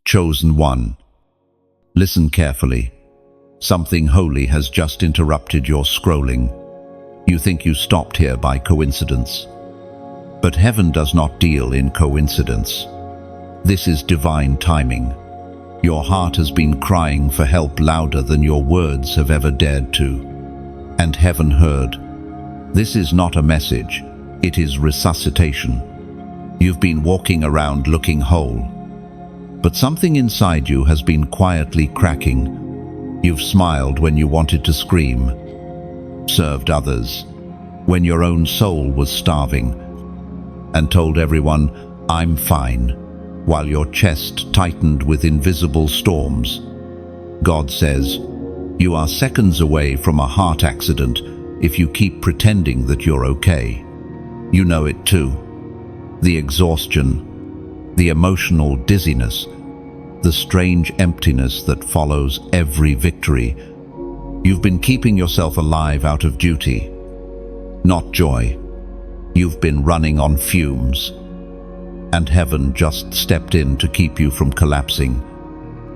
Chosen one. Listen carefully. Something holy has just interrupted your scrolling. You think you stopped here by coincidence. But heaven does not deal in coincidence. This is divine timing. Your heart has been crying for help louder than your words have ever dared to. And heaven heard. This is not a message, it is resuscitation. You've been walking around looking whole, but something inside you has been quietly cracking. You've smiled when you wanted to scream, served others when your own soul was starving, and told everyone, "I'm fine," while your chest tightened with invisible storms. God says, you are seconds away from a heart accident if you keep pretending that you're okay. You know it too. The exhaustion, the emotional dizziness, the strange emptiness that follows every victory. You've been keeping yourself alive out of duty, not joy. You've been running on fumes, and heaven just stepped in to keep you from collapsing.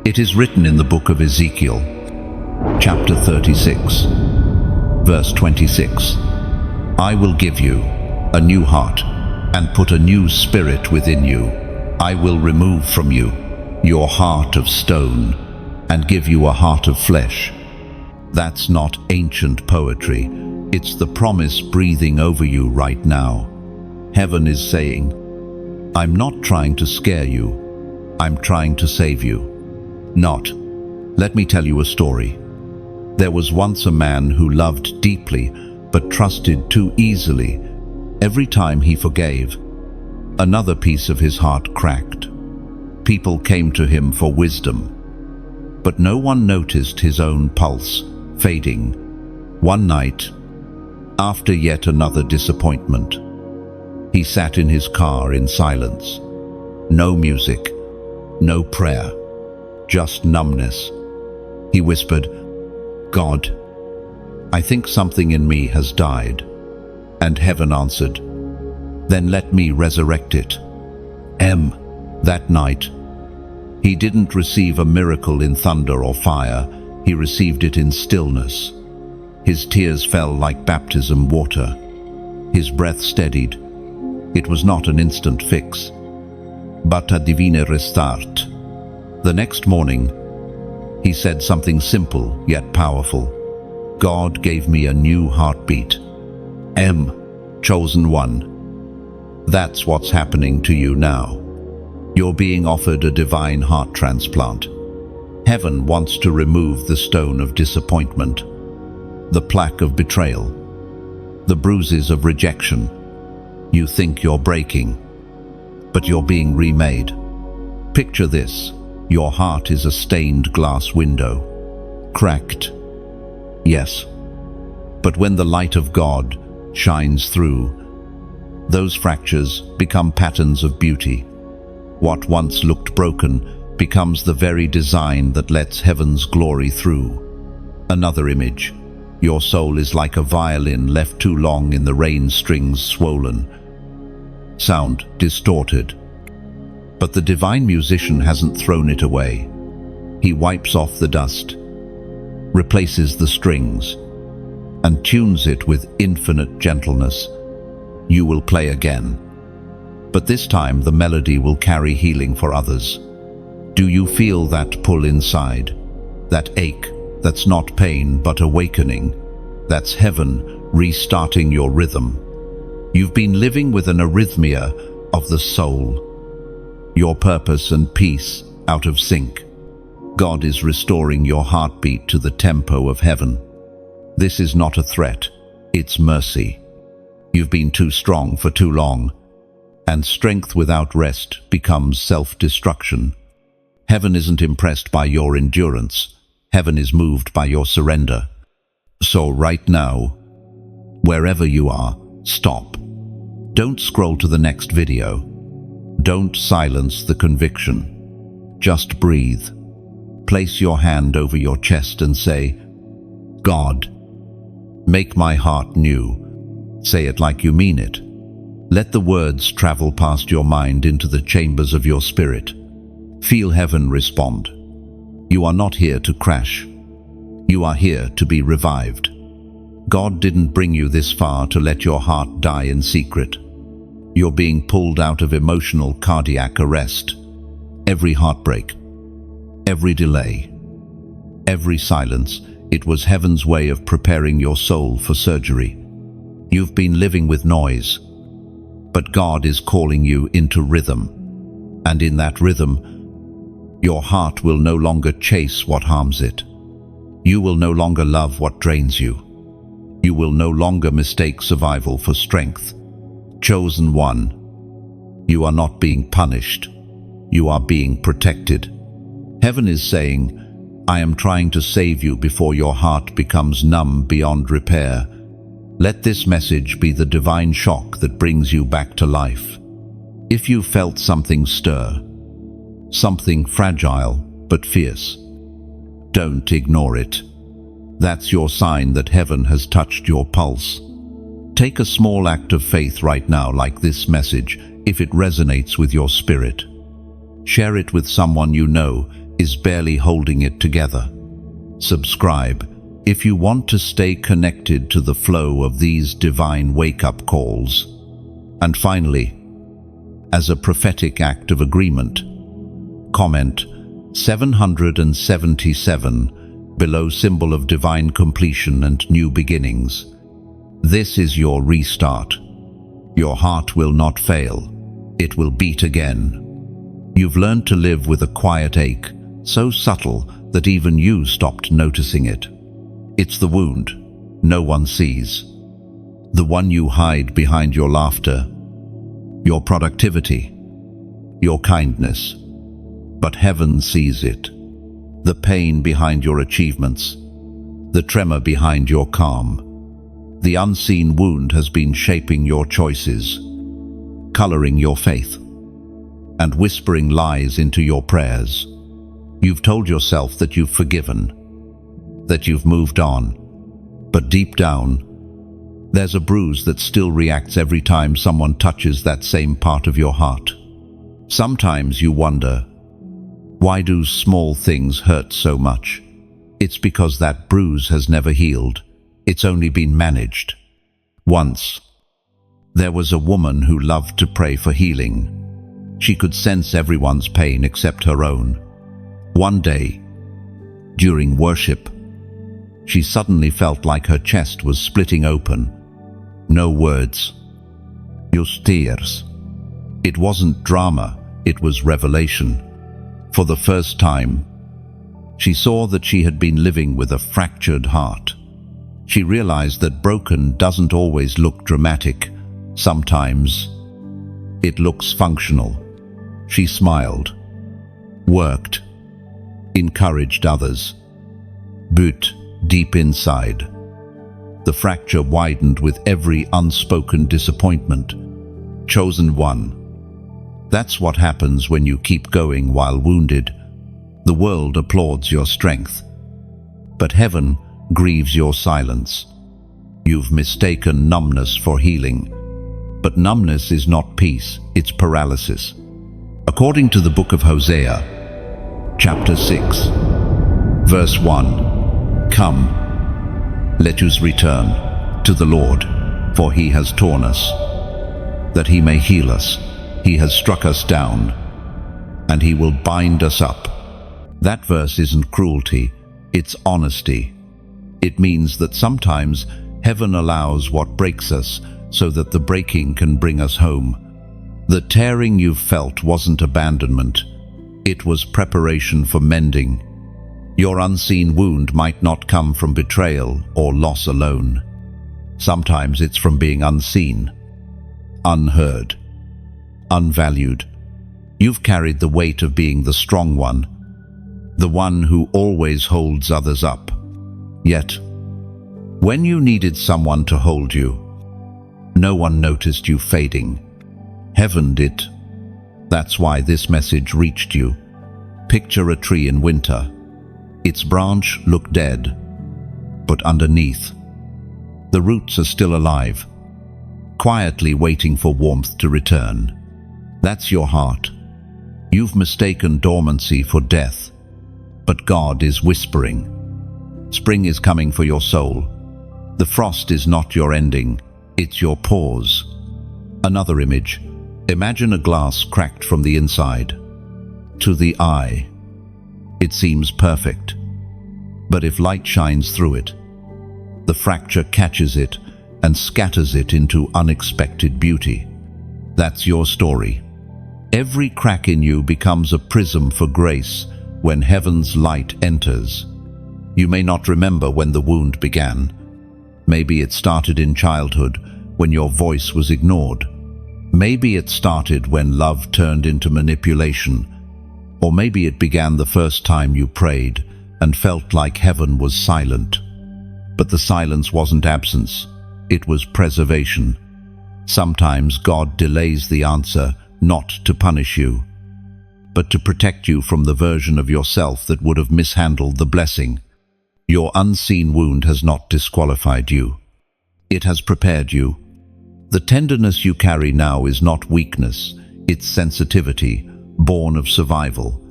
It is written in the book of Ezekiel, chapter 36, verse 26. I will give you a new heart and put a new spirit within you. I will remove from you your heart of stone and give you a heart of flesh. That's not ancient poetry. It's the promise breathing over you right now. Heaven is saying, I'm not trying to scare you. I'm trying to save you. Not. Let me tell you a story. There was once a man who loved deeply but trusted too easily. Every time he forgave, another piece of his heart cracked. People came to him for wisdom, but no one noticed his own pulse fading. One night, after yet another disappointment, he sat in his car in silence. No music, no prayer, just numbness. He whispered, God, I think something in me has died. And heaven answered, then let me resurrect it. That night, he didn't receive a miracle in thunder or fire, he received it in stillness. His tears fell like baptism water. His breath steadied. It was not an instant fix, but a divine restart. The next morning, he said something simple yet powerful. God gave me a new heartbeat. Chosen one. That's what's happening to you now. You're being offered a divine heart transplant. Heaven wants to remove the stone of disappointment, the plaque of betrayal, the bruises of rejection. You think you're breaking, but you're being remade. Picture this. Your heart is a stained glass window. Cracked. Yes. But when the light of God shines through, those fractures become patterns of beauty. What once looked broken becomes the very design that lets heaven's glory through. Another image. Your soul is like a violin left too long in the rain, strings swollen, sound distorted. But the divine musician hasn't thrown it away. He wipes off the dust, replaces the strings, and tunes it with infinite gentleness. You will play again, but this time the melody will carry healing for others. Do you feel that pull inside? That ache that's not pain but awakening? That's heaven restarting your rhythm. You've been living with an arrhythmia of the soul. Your purpose and peace out of sync. God is restoring your heartbeat to the tempo of heaven. This is not a threat, it's mercy. You've been too strong for too long, and strength without rest becomes self-destruction. Heaven isn't impressed by your endurance. Heaven is moved by your surrender. So right now, wherever you are, stop. Don't scroll to the next video. Don't silence the conviction. Just breathe. Place your hand over your chest and say, God, make my heart new. Say it like you mean it. Let the words travel past your mind into the chambers of your spirit. Feel heaven respond. You are not here to crash. You are here to be revived. God didn't bring you this far to let your heart die in secret. You're being pulled out of emotional cardiac arrest. Every heartbreak, every delay, every silence, it was heaven's way of preparing your soul for surgery. You've been living with noise, but God is calling you into rhythm. And in that rhythm, your heart will no longer chase what harms it. You will no longer love what drains you. You will no longer mistake survival for strength. Chosen one, you are not being punished. You are being protected. Heaven is saying, I am trying to save you before your heart becomes numb beyond repair. Let this message be the divine shock that brings you back to life. If you felt something stir, something fragile but fierce, don't ignore it. That's your sign that heaven has touched your pulse. Take a small act of faith right now, like this message, if it resonates with your spirit. Share it with someone you know is barely holding it together. Subscribe if you want to stay connected to the flow of these divine wake-up calls. And finally, as a prophetic act of agreement, comment 777 below, symbol of divine completion and new beginnings. This is your restart. Your heart will not fail. It will beat again. You've learned to live with a quiet ache, so subtle that even you stopped noticing it. It's the wound no one sees, the one you hide behind your laughter, your productivity, your kindness. But heaven sees it. The pain behind your achievements, the tremor behind your calm. The unseen wound has been shaping your choices, coloring your faith, and whispering lies into your prayers. You've told yourself that you've forgiven, that you've moved on, but deep down, there's a bruise that still reacts every time someone touches that same part of your heart. Sometimes you wonder, why do small things hurt so much? It's because that bruise has never healed. It's only been managed. Once, there was a woman who loved to pray for healing. She could sense everyone's pain except her own. One day, during worship, she suddenly felt like her chest was splitting open. No words, just tears. It wasn't drama, it was revelation. For the first time, she saw that she had been living with a fractured heart. She realized that broken doesn't always look dramatic. Sometimes it looks functional. She smiled, worked, encouraged others. But deep inside, the fracture widened with every unspoken disappointment. Chosen one. That's what happens when you keep going while wounded. The world applauds your strength, but heaven grieves your silence. You've mistaken numbness for healing, but numbness is not peace, it's paralysis. According to the book of Hosea, chapter 6, verse 1, Come, let us return to the Lord, for he has torn us, that he may heal us. He has struck us down, and he will bind us up. That verse isn't cruelty, it's honesty. It means that sometimes heaven allows what breaks us so that the breaking can bring us home. The tearing you've felt wasn't abandonment, it was preparation for mending. Your unseen wound might not come from betrayal or loss alone. Sometimes it's from being unseen, unheard, unvalued. You've carried the weight of being the strong one, the one who always holds others up. Yet, when you needed someone to hold you, no one noticed you fading. Heaven did. That's why this message reached you. Picture a tree in winter. Its branch looked dead, but underneath, the roots are still alive, quietly waiting for warmth to return. That's your heart. You've mistaken dormancy for death, but God is whispering. Spring is coming for your soul. The frost is not your ending, it's your pause. Another image. Imagine a glass cracked from the inside. To the eye, it seems perfect. But if light shines through it, the fracture catches it and scatters it into unexpected beauty. That's your story. Every crack in you becomes a prism for grace when heaven's light enters. You may not remember when the wound began. Maybe it started in childhood when your voice was ignored. Maybe it started when love turned into manipulation. Or maybe it began the first time you prayed and felt like heaven was silent. But the silence wasn't absence, it was preservation. Sometimes God delays the answer not to punish you, but to protect you from the version of yourself that would have mishandled the blessing. Your unseen wound has not disqualified you. It has prepared you. The tenderness you carry now is not weakness, it's sensitivity, born of survival.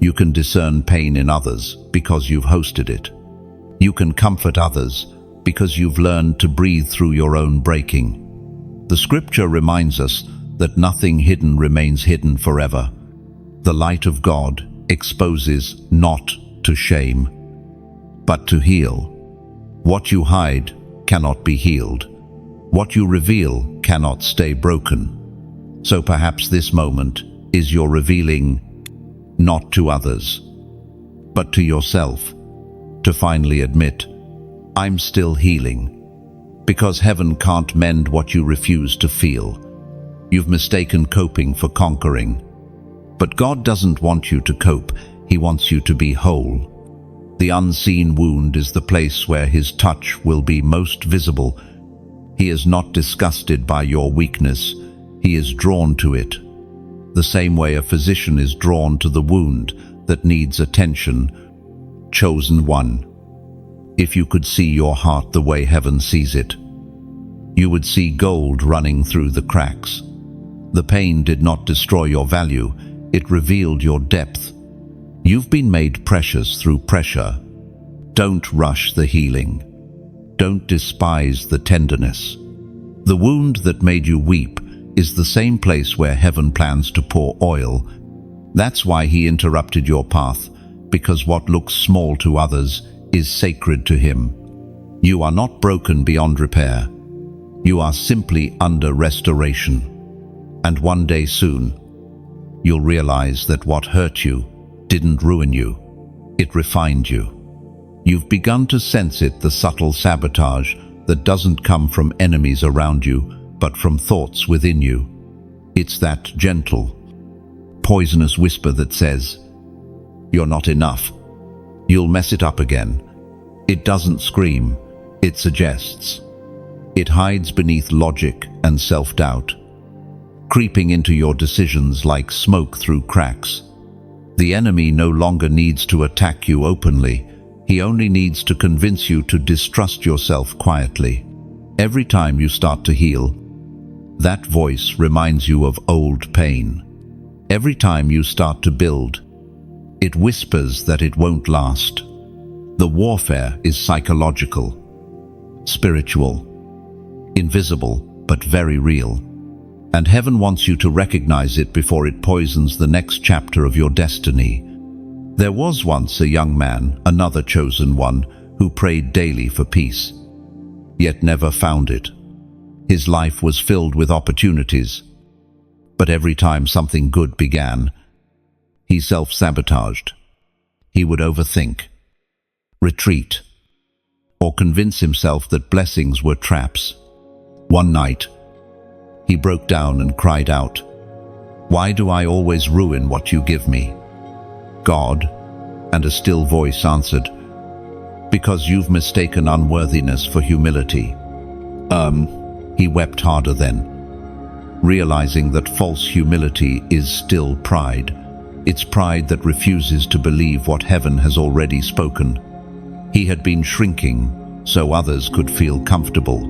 You can discern pain in others because you've hosted it. You can comfort others because you've learned to breathe through your own breaking. The scripture reminds us that nothing hidden remains hidden forever. The light of God exposes not to shame, but to heal. What you hide cannot be healed. What you reveal cannot stay broken. So perhaps this moment is your revealing, not to others, but to yourself, to finally admit, I'm still healing, because heaven can't mend what you refuse to feel. You've mistaken coping for conquering. But God doesn't want you to cope, He wants you to be whole. The unseen wound is the place where His touch will be most visible. He is not disgusted by your weakness, He is drawn to it. The same way a physician is drawn to the wound that needs attention. Chosen one. If you could see your heart the way heaven sees it, you would see gold running through the cracks. The pain did not destroy your value, it revealed your depth. You've been made precious through pressure. Don't rush the healing. Don't despise the tenderness. The wound that made you weep is the same place where heaven plans to pour oil. That's why He interrupted your path, because what looks small to others is sacred to Him. You are not broken beyond repair. You are simply under restoration. And one day soon, you'll realize that what hurt you didn't ruin you, it refined you. You've begun to sense it, the subtle sabotage that doesn't come from enemies around you, but from thoughts within you. It's that gentle, poisonous whisper that says, you're not enough. You'll mess it up again. It doesn't scream, it suggests. It hides beneath logic and self-doubt, creeping into your decisions like smoke through cracks. The enemy no longer needs to attack you openly. He only needs to convince you to distrust yourself quietly. Every time you start to heal, that voice reminds you of old pain. Every time you start to build, it whispers that it won't last. The warfare is psychological, spiritual, invisible, but very real. And heaven wants you to recognize it before it poisons the next chapter of your destiny. There was once a young man, another chosen one, who prayed daily for peace, yet never found it. His life was filled with opportunities, but every time something good began, he self-sabotaged. He would overthink, retreat, or convince himself that blessings were traps. One night, he broke down and cried out, "Why do I always ruin what you give me?" God, and a still voice answered, "Because you've mistaken unworthiness for humility." He wept harder then, realizing that false humility is still pride. It's pride that refuses to believe what heaven has already spoken. He had been shrinking so others could feel comfortable,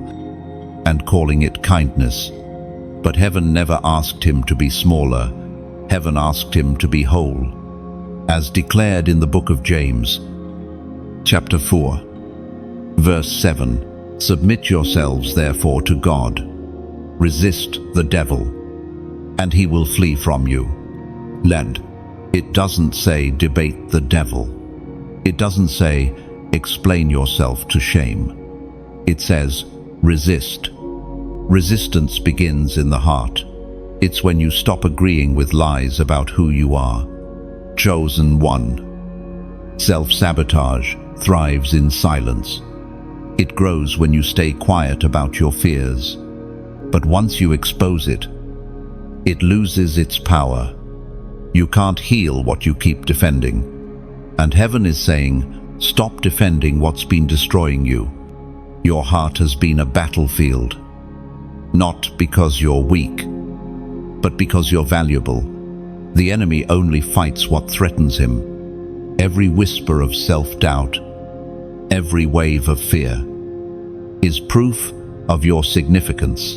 and calling it kindness. But heaven never asked him to be smaller. Heaven asked him to be whole, as declared in the book of James, chapter 4, verse 7. Submit yourselves therefore to God. Resist the devil, and he will flee from you. It doesn't say debate the devil. It doesn't say explain yourself to shame. It says resist. Resistance begins in the heart. It's when you stop agreeing with lies about who you are. Chosen one. Self-sabotage thrives in silence. It grows when you stay quiet about your fears. But once you expose it, it loses its power. You can't heal what you keep defending. And heaven is saying, stop defending what's been destroying you. Your heart has been a battlefield. Not because you're weak, but because you're valuable. The enemy only fights what threatens him. Every whisper of self-doubt, every wave of fear, is proof of your significance.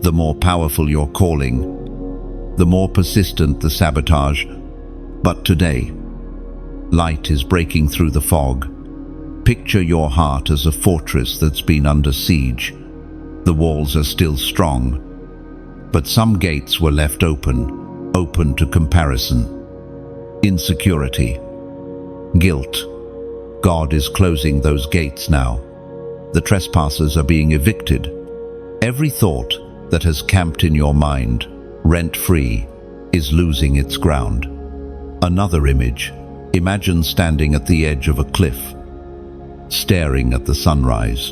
The more powerful your calling, the more persistent the sabotage. But today, light is breaking through the fog. Picture your heart as a fortress that's been under siege. The walls are still strong, but some gates were left open to comparison, insecurity, guilt. God is closing those gates now. The trespassers are being evicted. Every thought that has camped in your mind, rent-free, is losing its ground. Another image. Imagine standing at the edge of a cliff, staring at the sunrise.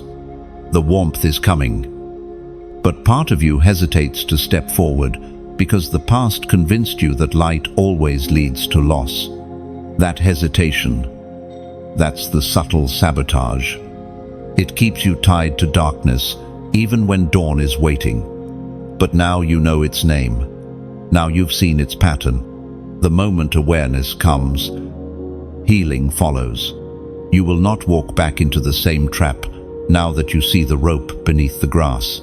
The warmth is coming, but part of you hesitates to step forward because the past convinced you that light always leads to loss. That hesitation, that's the subtle sabotage. It keeps you tied to darkness even when dawn is waiting. But now you know its name. Now you've seen its pattern. The moment awareness comes, healing follows. You will not walk back into the same trap now that you see the rope beneath the grass.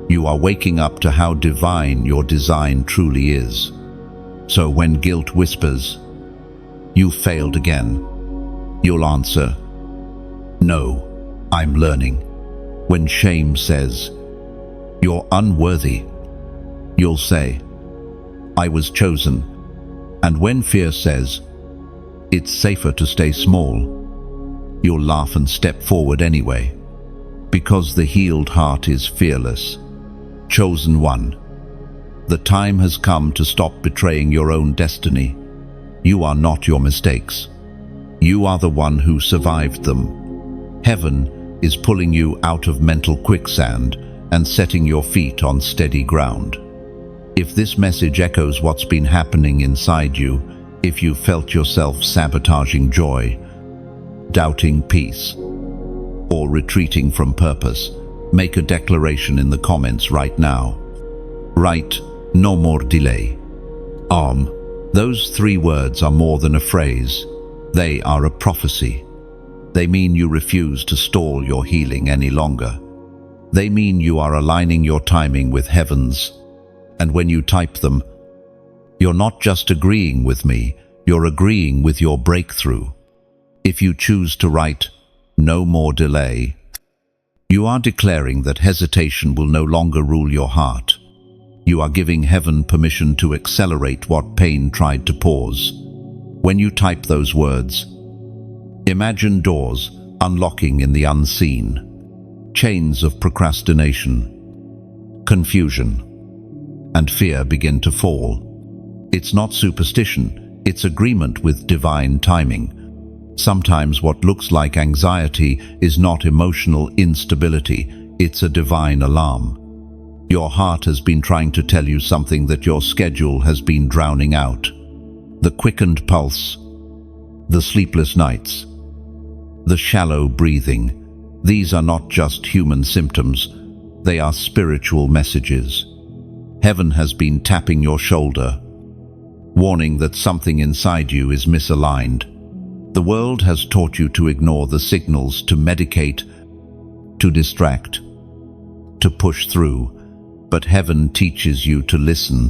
You are waking up to how divine your design truly is. So when guilt whispers, "You failed again," you'll answer, "No, I'm learning." When shame says, "You're unworthy," you'll say, "I was chosen." And when fear says, "It's safer to stay small," you'll laugh and step forward anyway. Because the healed heart is fearless. Chosen one. The time has come to stop betraying your own destiny. You are not your mistakes. You are the one who survived them. Heaven is pulling you out of mental quicksand and setting your feet on steady ground. If this message echoes what's been happening inside you, if you felt yourself sabotaging joy, doubting peace, or retreating from purpose, make a declaration in the comments right now. Write, "No more delay." Those 3 words are more than a phrase. They are a prophecy. They mean you refuse to stall your healing any longer. They mean you are aligning your timing with heaven's. And when you type them, you're not just agreeing with me, you're agreeing with your breakthrough. If you choose to write, "No more delay," you are declaring that hesitation will no longer rule your heart. You are giving heaven permission to accelerate what pain tried to pause. When you type those words, imagine doors unlocking in the unseen, chains of procrastination, confusion, and fear begin to fall. It's not superstition, it's agreement with divine timing. Sometimes what looks like anxiety is not emotional instability, it's a divine alarm. Your heart has been trying to tell you something that your schedule has been drowning out. The quickened pulse, the sleepless nights, the shallow breathing. These are not just human symptoms, they are spiritual messages. Heaven has been tapping your shoulder, warning that something inside you is misaligned. The world has taught you to ignore the signals, to medicate, to distract, to push through, but heaven teaches you to listen.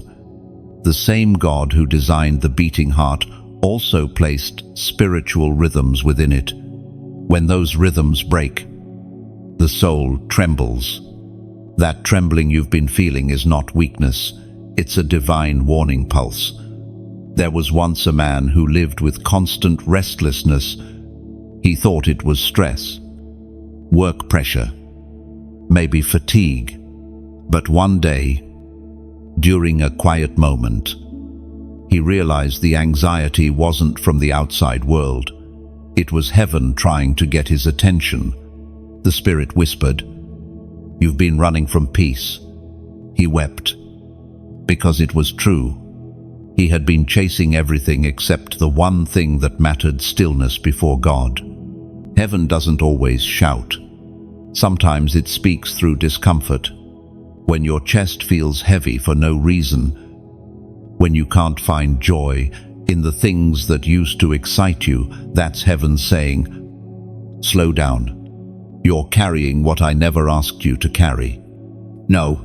The same God who designed the beating heart also placed spiritual rhythms within it. When those rhythms break, the soul trembles. That trembling you've been feeling is not weakness, it's a divine warning pulse. There was once a man who lived with constant restlessness. He thought it was stress, work pressure, maybe fatigue. But one day, during a quiet moment, he realized the anxiety wasn't from the outside world. It was heaven trying to get his attention. The Spirit whispered, "You've been running from peace." He wept, because it was true. He had been chasing everything except the one thing that mattered: stillness before God. Heaven doesn't always shout. Sometimes it speaks through discomfort. When your chest feels heavy for no reason, when you can't find joy in the things that used to excite you, that's heaven saying, "Slow down. You're carrying what I never asked you to carry." No,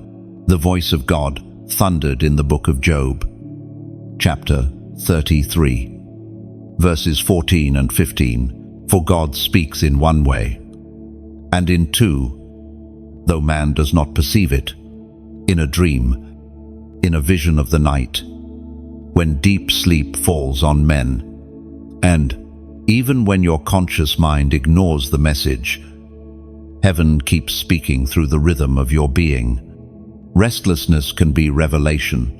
the voice of God thundered in the book of Job, chapter 33, verses 14 and 15. For God speaks in one way, and in two, though man does not perceive it, in a dream, in a vision of the night, when deep sleep falls on men. And even when your conscious mind ignores the message, heaven keeps speaking through the rhythm of your being. Restlessness can be revelation.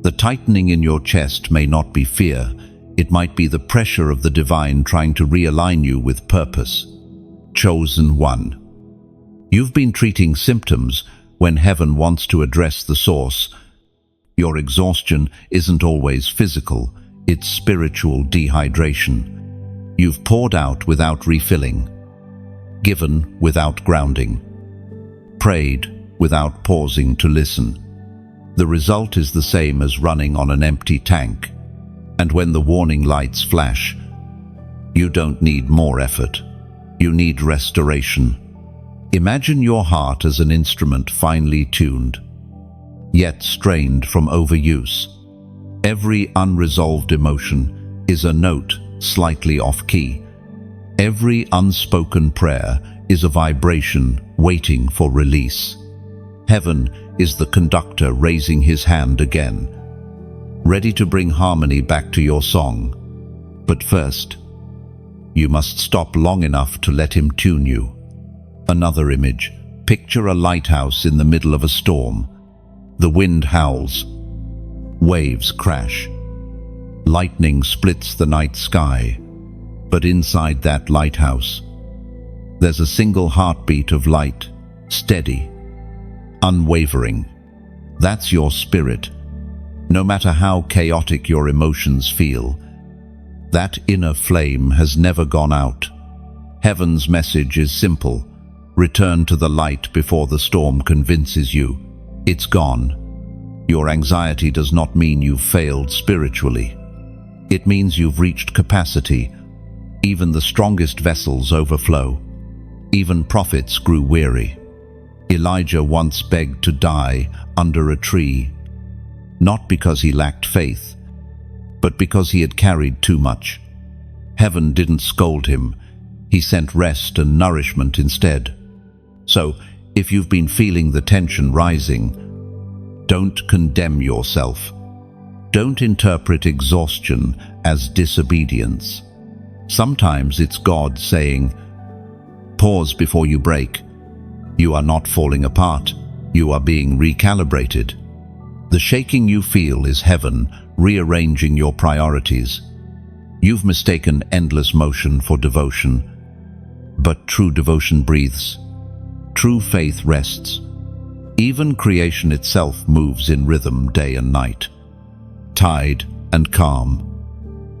The tightening in your chest may not be fear. It might be the pressure of the divine trying to realign you with purpose. Chosen one. You've been treating symptoms when heaven wants to address the source. Your exhaustion isn't always physical, it's spiritual dehydration. You've poured out without refilling, given without grounding, prayed without pausing to listen. The result is the same as running on an empty tank. And when the warning lights flash, you don't need more effort. You need restoration. Imagine your heart as an instrument finely tuned, yet strained from overuse. Every unresolved emotion is a note slightly off-key. Every unspoken prayer is a vibration waiting for release. Heaven is the conductor raising his hand again, ready to bring harmony back to your song. But first, you must stop long enough to let him tune you. Another image. Picture a lighthouse in the middle of a storm. The wind howls. Waves crash. Lightning splits the night sky. But inside that lighthouse, there's a single heartbeat of light, steady, unwavering. That's your spirit. No matter how chaotic your emotions feel, that inner flame has never gone out. Heaven's message is simple. Return to the light before the storm convinces you it's gone. Your anxiety does not mean you've failed spiritually. It means you've reached capacity. Even the strongest vessels overflow. Even prophets grew weary. Elijah once begged to die under a tree, not because he lacked faith, but because he had carried too much. Heaven didn't scold him. He sent rest and nourishment instead. So, if you've been feeling the tension rising, don't condemn yourself. Don't interpret exhaustion as disobedience. Sometimes it's God saying, "Pause before you break. You are not falling apart. You are being recalibrated." The shaking you feel is heaven rearranging your priorities. You've mistaken endless motion for devotion, but true devotion breathes. True faith rests. Even creation itself moves in rhythm day and night. Tide and calm.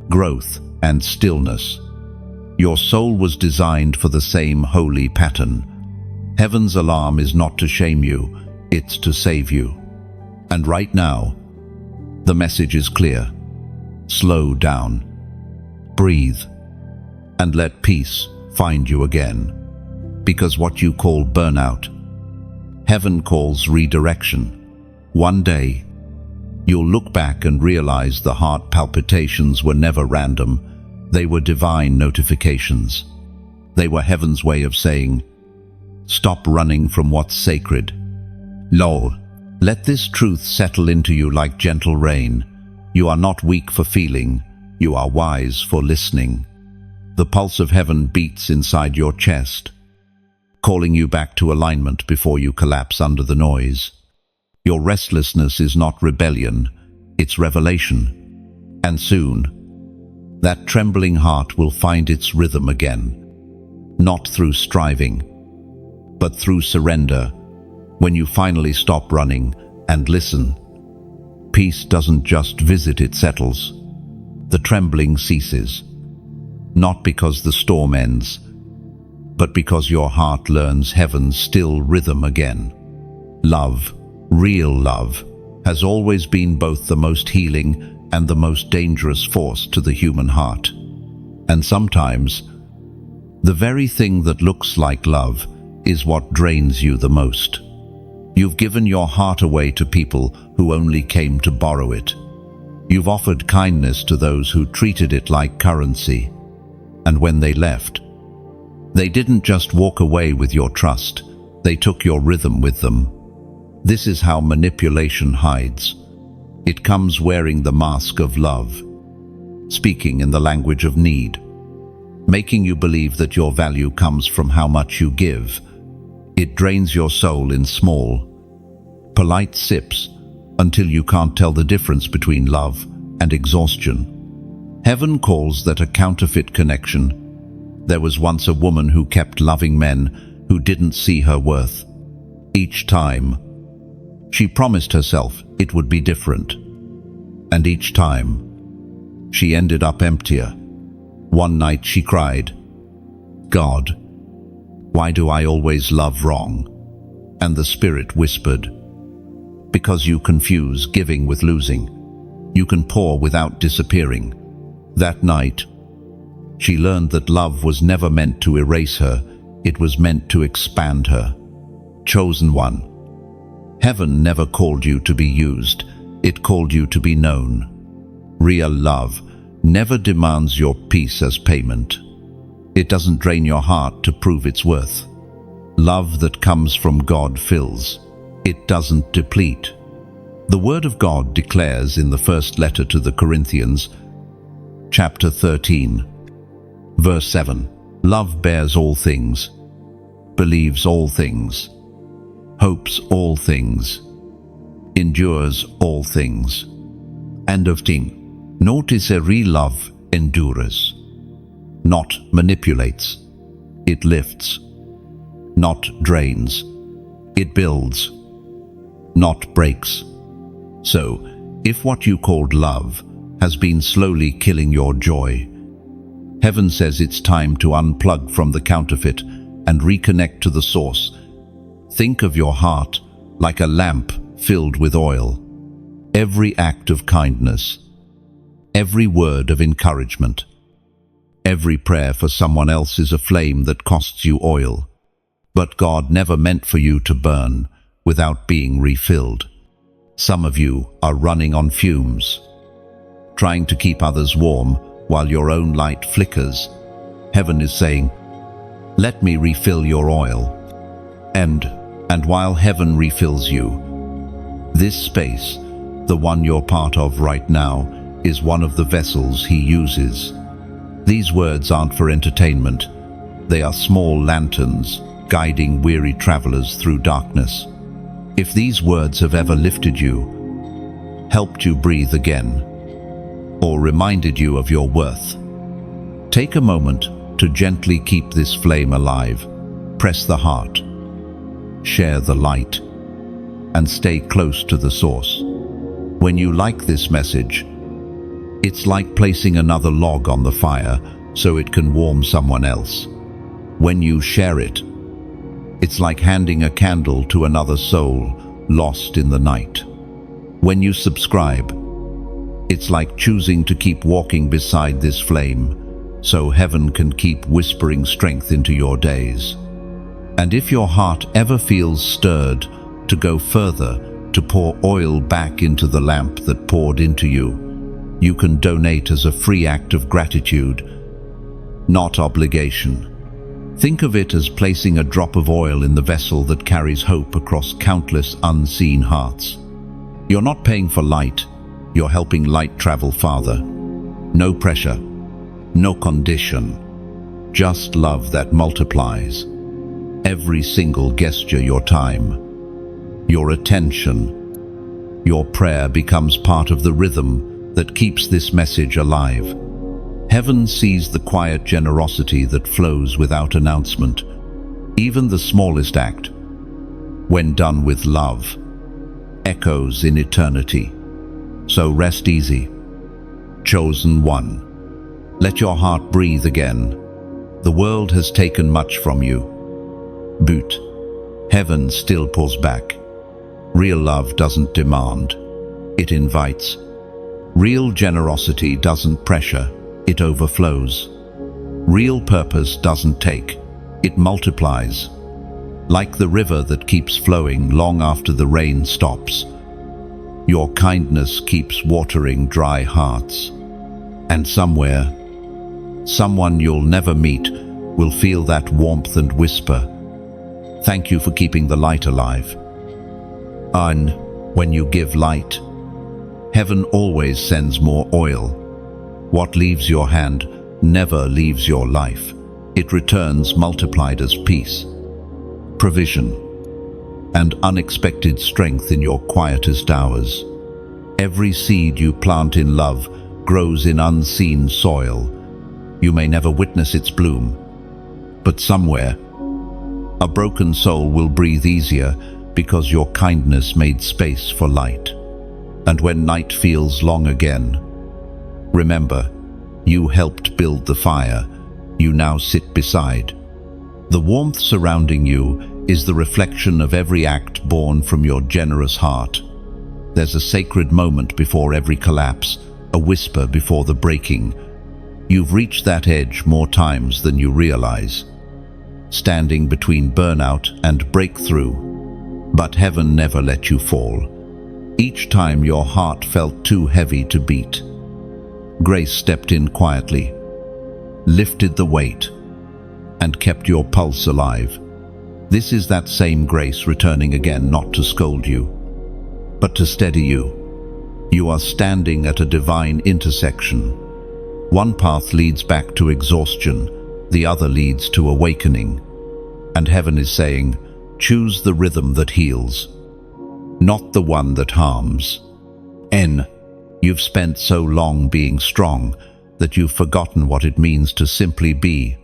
Growth and stillness. Your soul was designed for the same holy pattern. Heaven's alarm is not to shame you, it's to save you. And right now, the message is clear. Slow down. Breathe. And let peace find you again. Because what you call burnout, heaven calls redirection. One day, You'll look back and realize the heart palpitations were never random. They were divine notifications. They were heaven's way of saying, "Stop running from what's sacred. Lo, let this truth settle into you like gentle rain. You are not weak for feeling, you are wise for listening." The pulse of heaven beats inside your chest, calling you back to alignment before you collapse under the noise. Your restlessness is not rebellion, it's revelation. And soon, that trembling heart will find its rhythm again, not through striving, but through surrender. When you finally stop running and listen, peace doesn't just visit, it settles. The trembling ceases, not because the storm ends, but because your heart learns heaven's still rhythm again. Love, real love, has always been both the most healing and the most dangerous force to the human heart. And sometimes, the very thing that looks like love is what drains you the most. You've given your heart away to people who only came to borrow it. You've offered kindness to those who treated it like currency. And when they left, they didn't just walk away with your trust, they took your rhythm with them. This is how manipulation hides. It comes wearing the mask of love, speaking in the language of need, making you believe that your value comes from how much you give. It drains your soul in small, polite sips until you can't tell the difference between love and exhaustion. Heaven calls that a counterfeit connection. There was once a woman who kept loving men who didn't see her worth. Each time, she promised herself it would be different. And each time, she ended up emptier. One night she cried, "God, why do I always love wrong?" And the Spirit whispered, "Because you confuse giving with losing. You can pour without disappearing." That night, she learned that love was never meant to erase her, it was meant to expand her. Chosen one. Heaven never called you to be used, it called you to be known. Real love never demands your peace as payment. It doesn't drain your heart to prove its worth. Love that comes from God fills. It doesn't deplete. The Word of God declares in the first letter to the Corinthians, chapter 13, verse 7, "Love bears all things, believes all things, hopes all things, endures all things." End of thing. Notice a real love endures, not manipulates. It lifts, not drains. It builds, not breaks. So, if what you called love has been slowly killing your joy, heaven says it's time to unplug from the counterfeit and reconnect to the source. Think of your heart like a lamp filled with oil. Every act of kindness, every word of encouragement, every prayer for someone else is a flame that costs you oil. But God never meant for you to burn without being refilled. Some of you are running on fumes, trying to keep others warm while your own light flickers. Heaven is saying, "Let me refill your oil." And while heaven refills you, this space, the one you're part of right now, is one of the vessels He uses. These words aren't for entertainment. They are small lanterns guiding weary travelers through darkness. If these words have ever lifted you, helped you breathe again, or reminded you of your worth, take a moment to gently keep this flame alive. Press the heart, share the light, and stay close to the source. When you like this message, it's like placing another log on the fire so it can warm someone else. When you share it, it's like handing a candle to another soul lost in the night. When you subscribe, it's like choosing to keep walking beside this flame so heaven can keep whispering strength into your days. And if your heart ever feels stirred to go further to pour oil back into the lamp that poured into you. You can donate as a free act of gratitude, not obligation. Think of it as placing a drop of oil in the vessel that carries hope across countless unseen hearts. You're not paying for light, you're helping light travel farther. No pressure, no condition, just love that multiplies. Every single gesture, your time, your attention, your prayer becomes part of the rhythm that keeps this message alive. Heaven sees the quiet generosity that flows without announcement. Even the smallest act, when done with love, echoes in eternity. So rest easy. Chosen one. Let your heart breathe again. The world has taken much from you. But heaven still pulls back. Real love doesn't demand, it invites. Real generosity doesn't pressure, it overflows. Real purpose doesn't take, it multiplies. Like the river that keeps flowing long after the rain stops, your kindness keeps watering dry hearts. And somewhere, someone you'll never meet will feel that warmth and whisper, "Thank you for keeping the light alive." And when you give light, heaven always sends more oil. What leaves your hand never leaves your life. It returns multiplied as peace, provision, and unexpected strength in your quietest hours. Every seed you plant in love grows in unseen soil. You may never witness its bloom, but somewhere, a broken soul will breathe easier because your kindness made space for light. And when night feels long again, remember, you helped build the fire you now sit beside. The warmth surrounding you is the reflection of every act born from your generous heart. There's a sacred moment before every collapse, a whisper before the breaking. You've reached that edge more times than you realize, standing between burnout and breakthrough. But heaven never let you fall. Each time your heart felt too heavy to beat, grace stepped in quietly, lifted the weight, and kept your pulse alive. This is that same grace returning again, not to scold you, but to steady you. You are standing at a divine intersection. One path leads back to exhaustion, the other leads to awakening. And heaven is saying, choose the rhythm that heals, not the one that harms. You've spent so long being strong that you've forgotten what it means to simply be,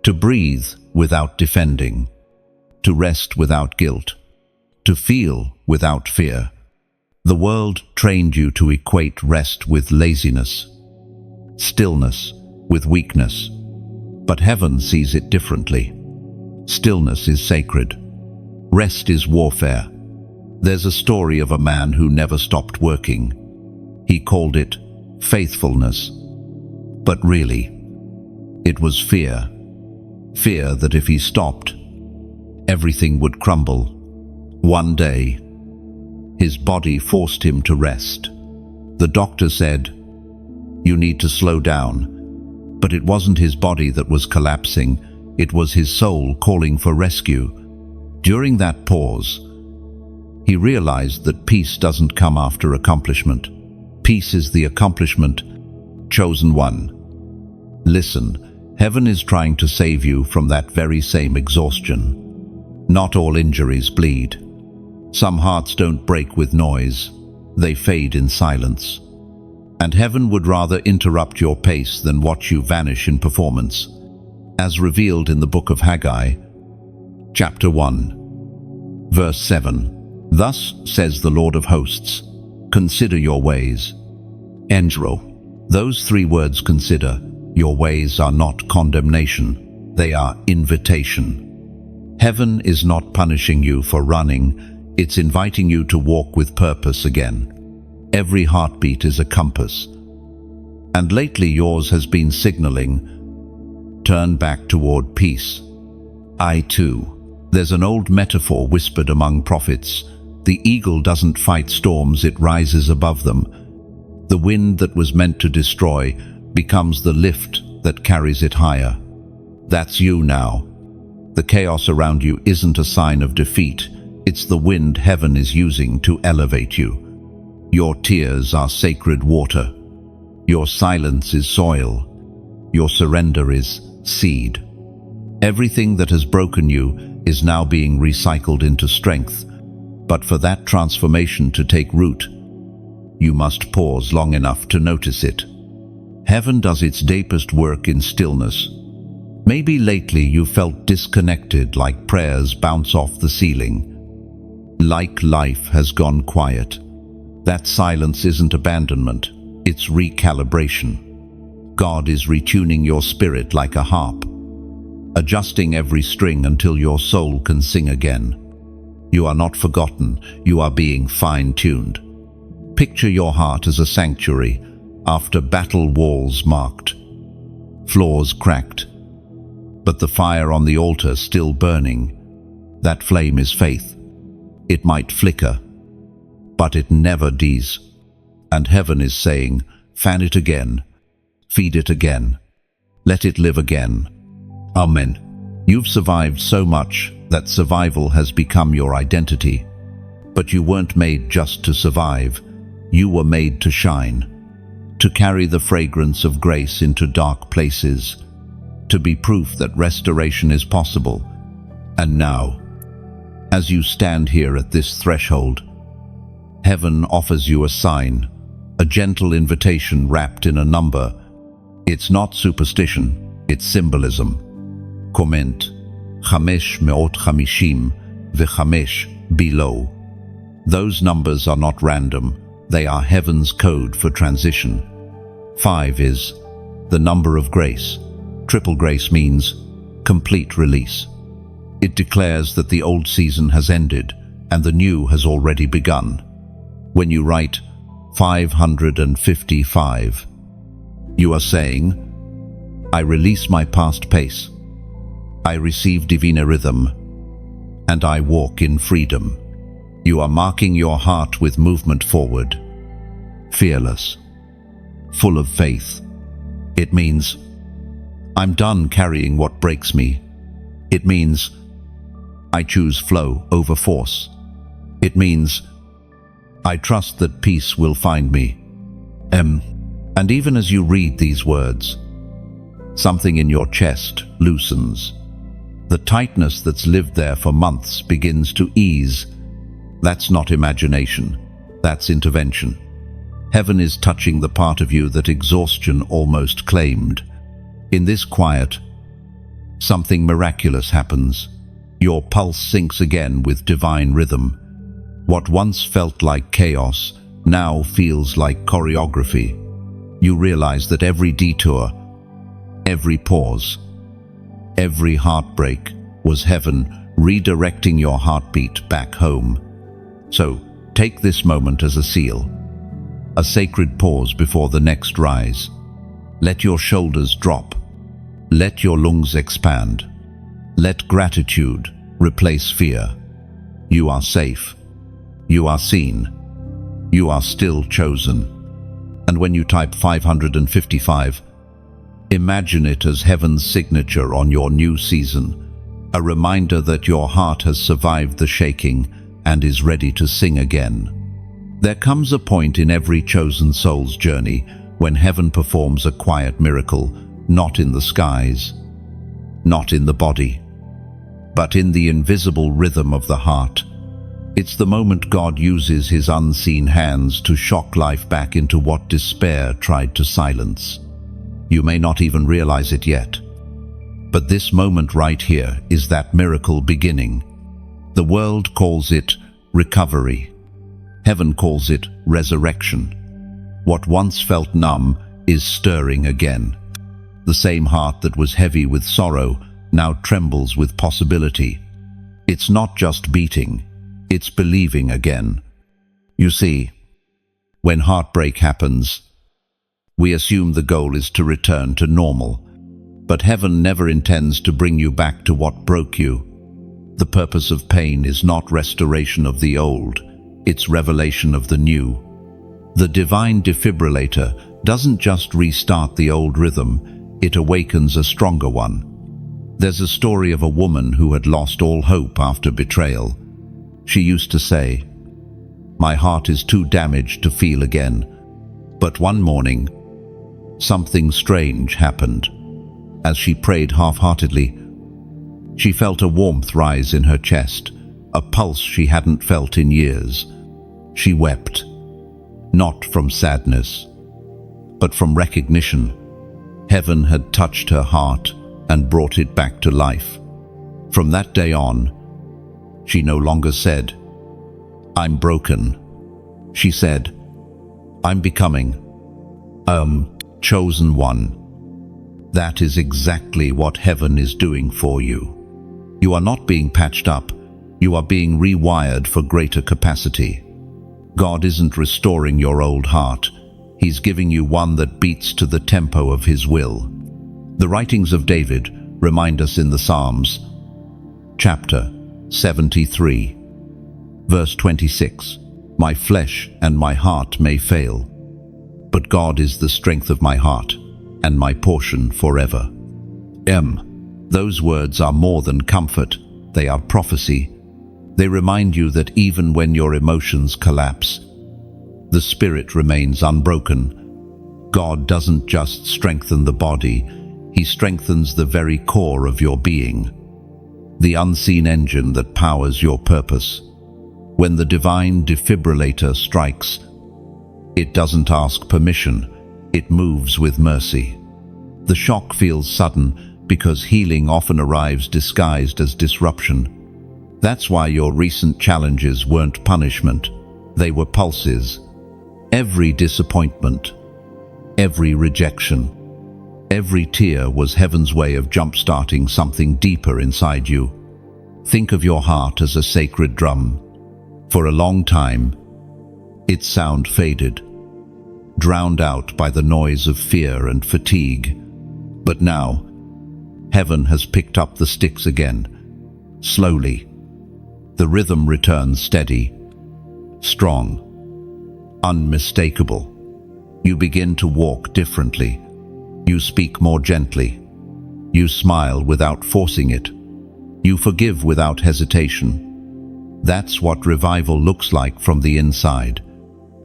to breathe without defending, to rest without guilt, to feel without fear. The world trained you to equate rest with laziness, stillness with weakness, but heaven sees it differently. Stillness is sacred. Rest is warfare. There's a story of a man who never stopped working. He called it faithfulness. But really, it was fear. Fear that if he stopped, everything would crumble. One day, his body forced him to rest. The doctor said, "You need to slow down." But it wasn't his body that was collapsing, it was his soul calling for rescue. During that pause, he realized that peace doesn't come after accomplishment. Peace is the accomplishment. Chosen one. Listen, heaven is trying to save you from that very same exhaustion. Not all injuries bleed. Some hearts don't break with noise, they fade in silence. And heaven would rather interrupt your pace than watch you vanish in performance. As revealed in the book of Haggai, chapter 1, verse 7. Thus says the Lord of hosts, consider your ways. Angelo. Those three words, consider, your ways, are not condemnation, they are invitation. Heaven is not punishing you for running, it's inviting you to walk with purpose again. Every heartbeat is a compass. And lately yours has been signaling, turn back toward peace. I too. There's an old metaphor whispered among prophets, The eagle doesn't fight storms, it rises above them. The wind that was meant to destroy becomes the lift that carries it higher. That's you now. The chaos around you isn't a sign of defeat. It's the wind heaven is using to elevate you. Your tears are sacred water. Your silence is soil. Your surrender is seed. Everything that has broken you is now being recycled into strength. But for that transformation to take root, you must pause long enough to notice it. Heaven does its deepest work in stillness. Maybe lately you felt disconnected, like prayers bounce off the ceiling. Like life has gone quiet. That silence isn't abandonment, it's recalibration. God is retuning your spirit like a harp, adjusting every string until your soul can sing again. You are not forgotten, you are being fine-tuned. Picture your heart as a sanctuary after battle walls marked, floors cracked, but the fire on the altar still burning. That flame is faith. It might flicker, but it never dies. And heaven is saying, fan it again, feed it again, let it live again. Amen. You've survived so much that survival has become your identity. But you weren't made just to survive. You were made to shine, to carry the fragrance of grace into dark places, to be proof that restoration is possible. And now, as you stand here at this threshold, heaven offers you a sign, a gentle invitation wrapped in a number. It's not superstition, it's symbolism. Comment, 555 ו5 below. Those numbers are not random, they are heaven's code for transition. 5 is the number of grace. Triple grace means complete release. It declares that the old season has ended and the new has already begun. When you write 555, you are saying, I release my past pace, I receive divine rhythm, and I walk in freedom. You are marking your heart with movement forward, fearless, full of faith. It means, I'm done carrying what breaks me. It means, I choose flow over force. It means, I trust that peace will find me. And even as you read these words, something in your chest loosens. The tightness that's lived there for months begins to ease. That's not imagination, that's intervention. Heaven is touching the part of you that exhaustion almost claimed. In this quiet, something miraculous happens. Your pulse syncs again with divine rhythm. What once felt like chaos now feels like choreography. You realize that every detour, every pause, every heartbreak was heaven redirecting your heartbeat back home. So, take this moment as a seal, a sacred pause before the next rise. Let your shoulders drop. Let your lungs expand. Let gratitude replace fear. You are safe. You are seen. You are still chosen. And when you type 555, imagine it as heaven's signature on your new season, a reminder that your heart has survived the shaking and is ready to sing again. There comes a point in every chosen soul's journey when heaven performs a quiet miracle, not in the skies, not in the body, but in the invisible rhythm of the heart. It's the moment God uses his unseen hands to shock life back into what despair tried to silence. You may not even realize it yet, but this moment right here is that miracle beginning. The world calls it recovery. Heaven calls it resurrection. What once felt numb is stirring again. The same heart that was heavy with sorrow now trembles with possibility. It's not just beating, it's believing again. You see, when heartbreak happens, we assume the goal is to return to normal. But heaven never intends to bring you back to what broke you. The purpose of pain is not restoration of the old, its revelation of the new. The divine defibrillator doesn't just restart the old rhythm, it awakens a stronger one. There's a story of a woman who had lost all hope after betrayal. She used to say, "My heart is too damaged to feel again." But one morning, something strange happened. As she prayed half-heartedly, she felt a warmth rise in her chest, a pulse she hadn't felt in years. She wept, not from sadness, but from recognition. Heaven had touched her heart and brought it back to life. From that day on, she no longer said, "I'm broken." She said, "I'm becoming chosen one." That is exactly what heaven is doing for you. You are not being patched up, you are being rewired for greater capacity. God isn't restoring your old heart, He's giving you one that beats to the tempo of His will. The writings of David remind us in the Psalms, chapter 73, verse 26, "My flesh and my heart may fail, but God is the strength of my heart and my portion forever." Those words are more than comfort, they are prophecy. They remind you that even when your emotions collapse, the spirit remains unbroken. God doesn't just strengthen the body, He strengthens the very core of your being, the unseen engine that powers your purpose. When the divine defibrillator strikes, it doesn't ask permission, it moves with mercy. The shock feels sudden because healing often arrives disguised as disruption. That's why your recent challenges weren't punishment, they were pulses. Every disappointment, every rejection, every tear was heaven's way of jump-starting something deeper inside you. Think of your heart as a sacred drum. For a long time, its sound faded, drowned out by the noise of fear and fatigue. But now, heaven has picked up the sticks again. Slowly, the rhythm returns steady, strong, unmistakable. You begin to walk differently. You speak more gently. You smile without forcing it. You forgive without hesitation. That's what revival looks like from the inside.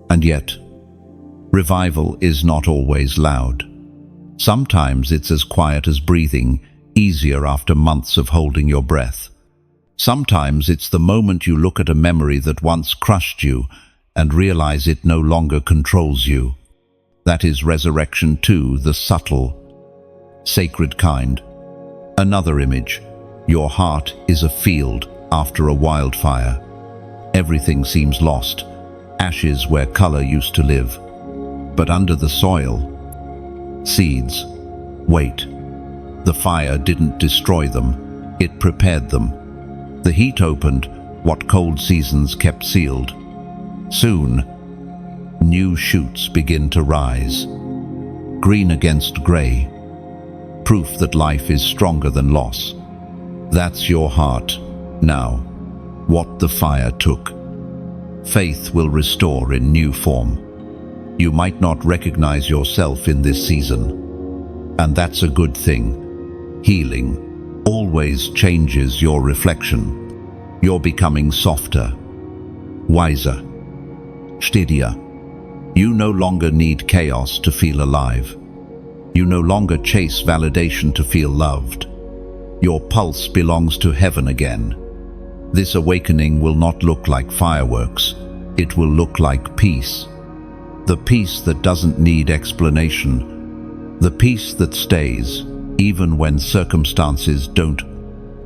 And yet, revival is not always loud. Sometimes it's as quiet as breathing, easier after months of holding your breath. Sometimes it's the moment you look at a memory that once crushed you and realize it no longer controls you. That is resurrection too, the subtle, sacred kind. Another image. Your heart is a field after a wildfire. Everything seems lost, ashes where color used to live. But under the soil, seeds. Wait. The fire didn't destroy them, it prepared them. The heat opened what cold seasons kept sealed. Soon, new shoots begin to rise. Green against gray. Proof that life is stronger than loss. That's your heart, now. What the fire took. Faith will restore in new form. You might not recognize yourself in this season. And that's a good thing. Healing always changes your reflection. You're becoming softer, wiser, steadier. You no longer need chaos to feel alive. You no longer chase validation to feel loved. Your pulse belongs to heaven again. This awakening will not look like fireworks. It will look like peace. The peace that doesn't need explanation. The peace that stays, even when circumstances don't.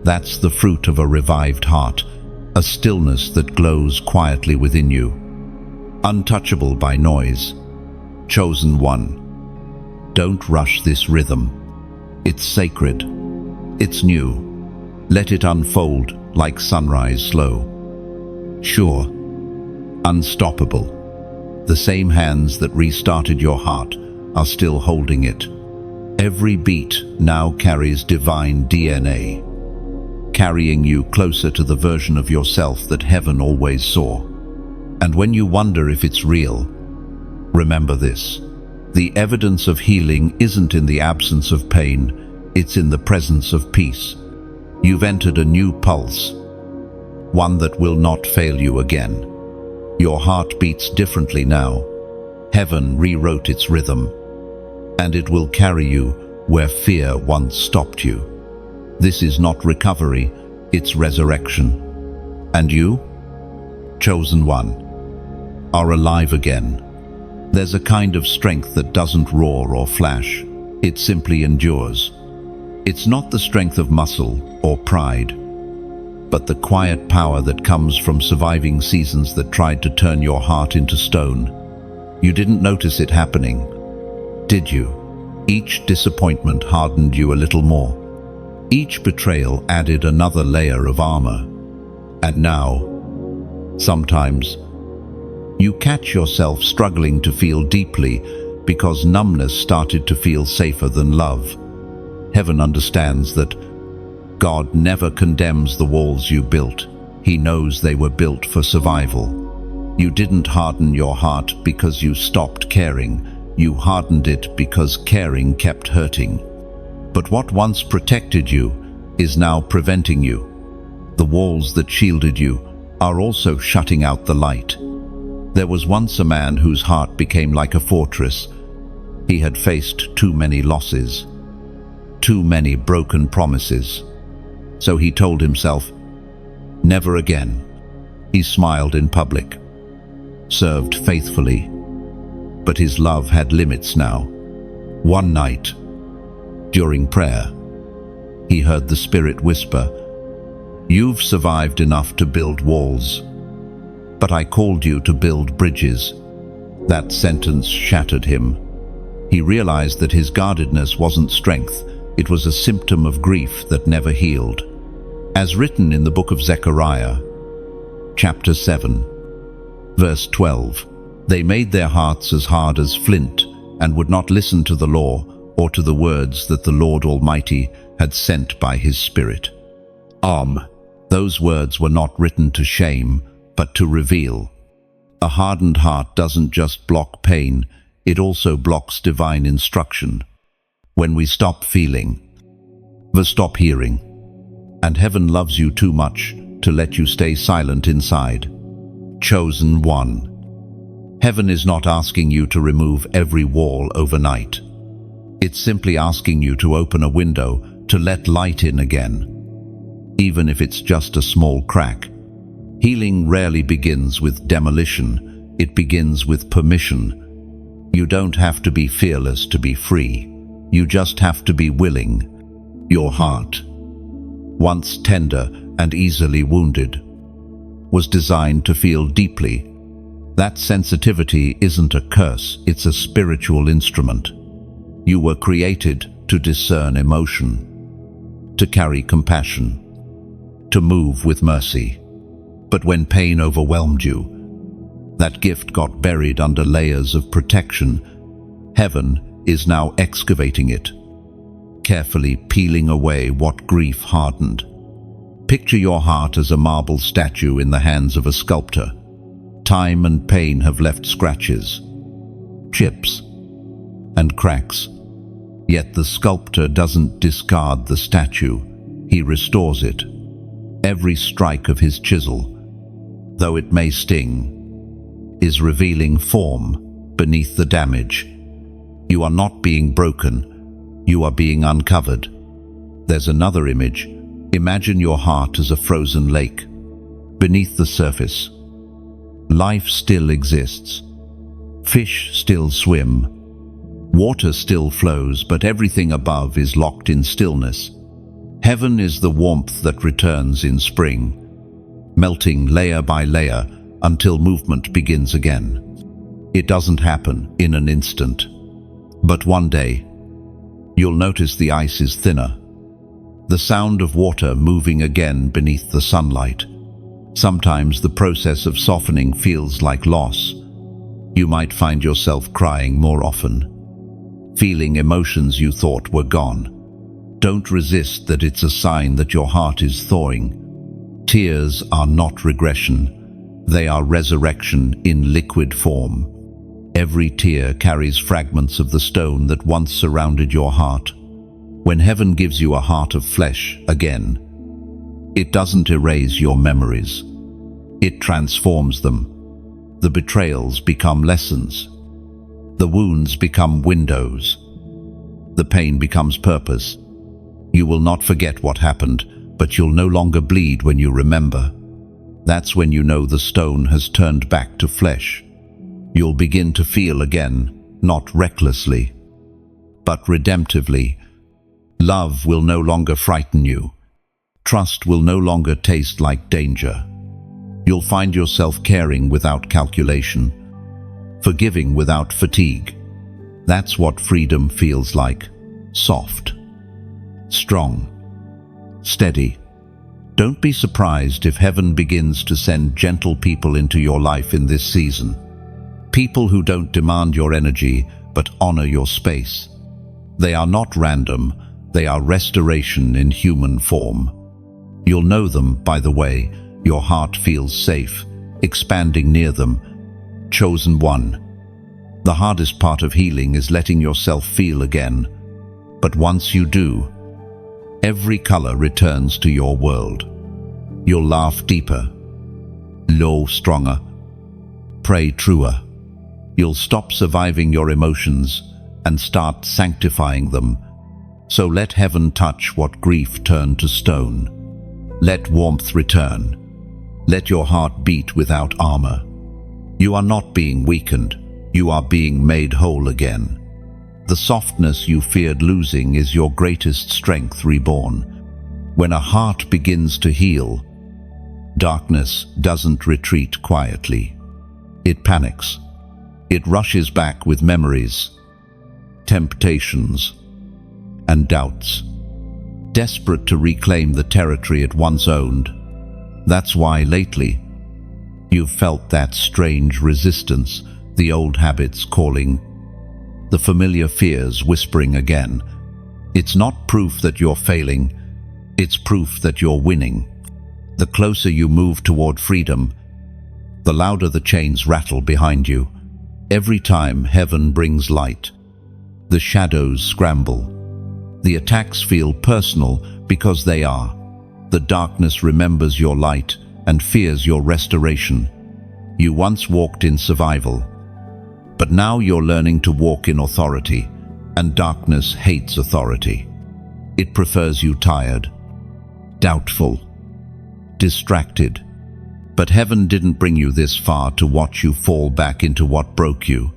That's the fruit of a revived heart, a stillness that glows quietly within you. Untouchable by noise. Chosen one. Don't rush this rhythm. It's sacred. It's new. Let it unfold like sunrise slow. Sure. Unstoppable. The same hands that restarted your heart are still holding it. Every beat now carries divine DNA, carrying you closer to the version of yourself that heaven always saw. And when you wonder if it's real, remember this: the evidence of healing isn't in the absence of pain, it's in the presence of peace. You've entered a new pulse, one that will not fail you again. Your heart beats differently now. Heaven rewrote its rhythm, and it will carry you where fear once stopped you. This is not recovery, it's resurrection. And you, chosen one, are alive again. There's a kind of strength that doesn't roar or flash. It simply endures. It's not the strength of muscle or pride, but the quiet power that comes from surviving seasons that tried to turn your heart into stone. You didn't notice it happening, did you? Each disappointment hardened you a little more. Each betrayal added another layer of armor. And now, sometimes, you catch yourself struggling to feel deeply because numbness started to feel safer than love. Heaven understands that God never condemns the walls you built. He knows they were built for survival. You didn't harden your heart because you stopped caring. You hardened it because caring kept hurting. But what once protected you is now preventing you. The walls that shielded you are also shutting out the light. There was once a man whose heart became like a fortress. He had faced too many losses, too many broken promises. So he told himself, never again. He smiled in public, served faithfully, but his love had limits now. One night, during prayer, he heard the Spirit whisper, "You've survived enough to build walls, but I called you to build bridges." That sentence shattered him. He realized that his guardedness wasn't strength, it was a symptom of grief that never healed. As written in the book of Zechariah, chapter 7, verse 12, "They made their hearts as hard as flint and would not listen to the law or to the words that the Lord Almighty had sent by his Spirit." Those words were not written to shame, but to reveal. A hardened heart doesn't just block pain, it also blocks divine instruction. When we stop feeling, we stop hearing. And heaven loves you too much to let you stay silent inside. Chosen one. Heaven is not asking you to remove every wall overnight. It's simply asking you to open a window to let light in again, even if it's just a small crack. Healing rarely begins with demolition, it begins with permission. You don't have to be fearless to be free. You just have to be willing. Your heart, once tender and easily wounded, was designed to feel deeply. That sensitivity isn't a curse, it's a spiritual instrument. You were created to discern emotion, to carry compassion, to move with mercy. But when pain overwhelmed you, that gift got buried under layers of protection. Heaven is now excavating it, carefully peeling away what grief hardened. Picture your heart as a marble statue in the hands of a sculptor. Time and pain have left scratches, chips, and cracks. Yet the sculptor doesn't discard the statue, he restores it. Every strike of his chisel, though it may sting, is revealing form beneath the damage. You are not being broken, you are being uncovered. There's another image. Imagine your heart as a frozen lake. Beneath the surface, life still exists. Fish still swim. Water still flows, but everything above is locked in stillness. Heaven is the warmth that returns in spring, melting layer by layer until movement begins again. It doesn't happen in an instant, but one day, you'll notice the ice is thinner, the sound of water moving again beneath the sunlight. Sometimes the process of softening feels like loss. You might find yourself crying more often, feeling emotions you thought were gone. Don't resist that, it's a sign that your heart is thawing. Tears are not regression, They are resurrection in liquid form. Every tear carries fragments of the stone that once surrounded your heart. When heaven gives you a heart of flesh again, it doesn't erase your memories. It transforms them. The betrayals become lessons. The wounds become windows. The pain becomes purpose. You will not forget what happened, but you'll no longer bleed when you remember. That's when you know the stone has turned back to flesh. You'll begin to feel again, not recklessly, but redemptively. Love will no longer frighten you. Trust will no longer taste like danger. You'll find yourself caring without calculation, forgiving without fatigue. That's what freedom feels like. Soft, strong, steady. Don't be surprised if heaven begins to send gentle people into your life in this season. People who don't demand your energy, but honor your space. They are not random, they are restoration in human form. You'll know them by the way your heart feels safe, expanding near them. Chosen one. The hardest part of healing is letting yourself feel again. But once you do, every color returns to your world. You'll laugh deeper, love stronger, pray truer. You'll stop surviving your emotions and start sanctifying them. So let heaven touch what grief turned to stone. Let warmth return. Let your heart beat without armor. You are not being weakened. You are being made whole again. The softness you feared losing is your greatest strength reborn. When a heart begins to heal, darkness doesn't retreat quietly. It panics. It rushes back with memories, temptations, and doubts, desperate to reclaim the territory it once owned. That's why lately, you've felt that strange resistance, the old habits calling, the familiar fears whispering again. It's not proof that you're failing, it's proof that you're winning. The closer you move toward freedom, the louder the chains rattle behind you. Every time heaven brings light, the shadows scramble. The attacks feel personal because they are. The darkness remembers your light and fears your restoration. You once walked in survival, but now you're learning to walk in authority, and darkness hates authority. It prefers you tired, doubtful, distracted. But heaven didn't bring you this far to watch you fall back into what broke you.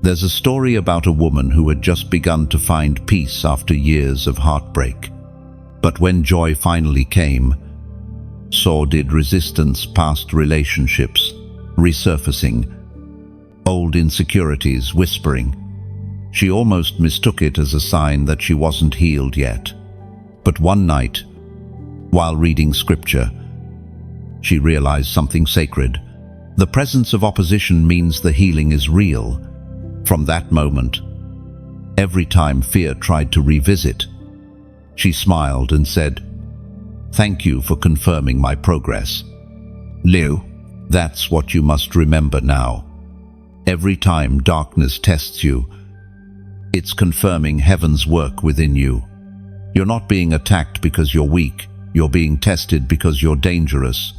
There's a story about a woman who had just begun to find peace after years of heartbreak. But when joy finally came, so did resistance past relationships, resurfacing, old insecurities whispering. She almost mistook it as a sign that she wasn't healed yet. But one night, while reading scripture, she realized something sacred. The presence of opposition means the healing is real. From that moment, every time fear tried to revisit, she smiled and said, "Thank you for confirming my progress." Liu, that's what you must remember now. Every time darkness tests you, it's confirming heaven's work within you. You're not being attacked because you're weak, you're being tested because you're dangerous.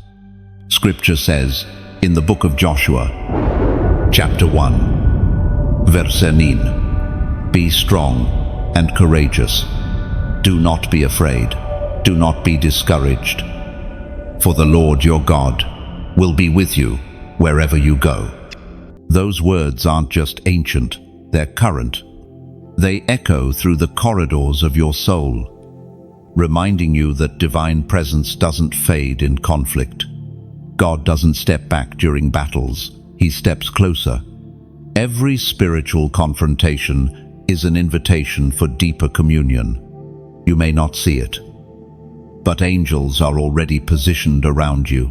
Scripture says, in the book of Joshua, chapter 1, verse 9, "Be strong and courageous. Do not be afraid. Do not be discouraged. For the Lord your God will be with you wherever you go." Those words aren't just ancient, they're current. They echo through the corridors of your soul, reminding you that divine presence doesn't fade in conflict. God doesn't step back during battles, He steps closer. Every spiritual confrontation is an invitation for deeper communion. You may not see it, but angels are already positioned around you.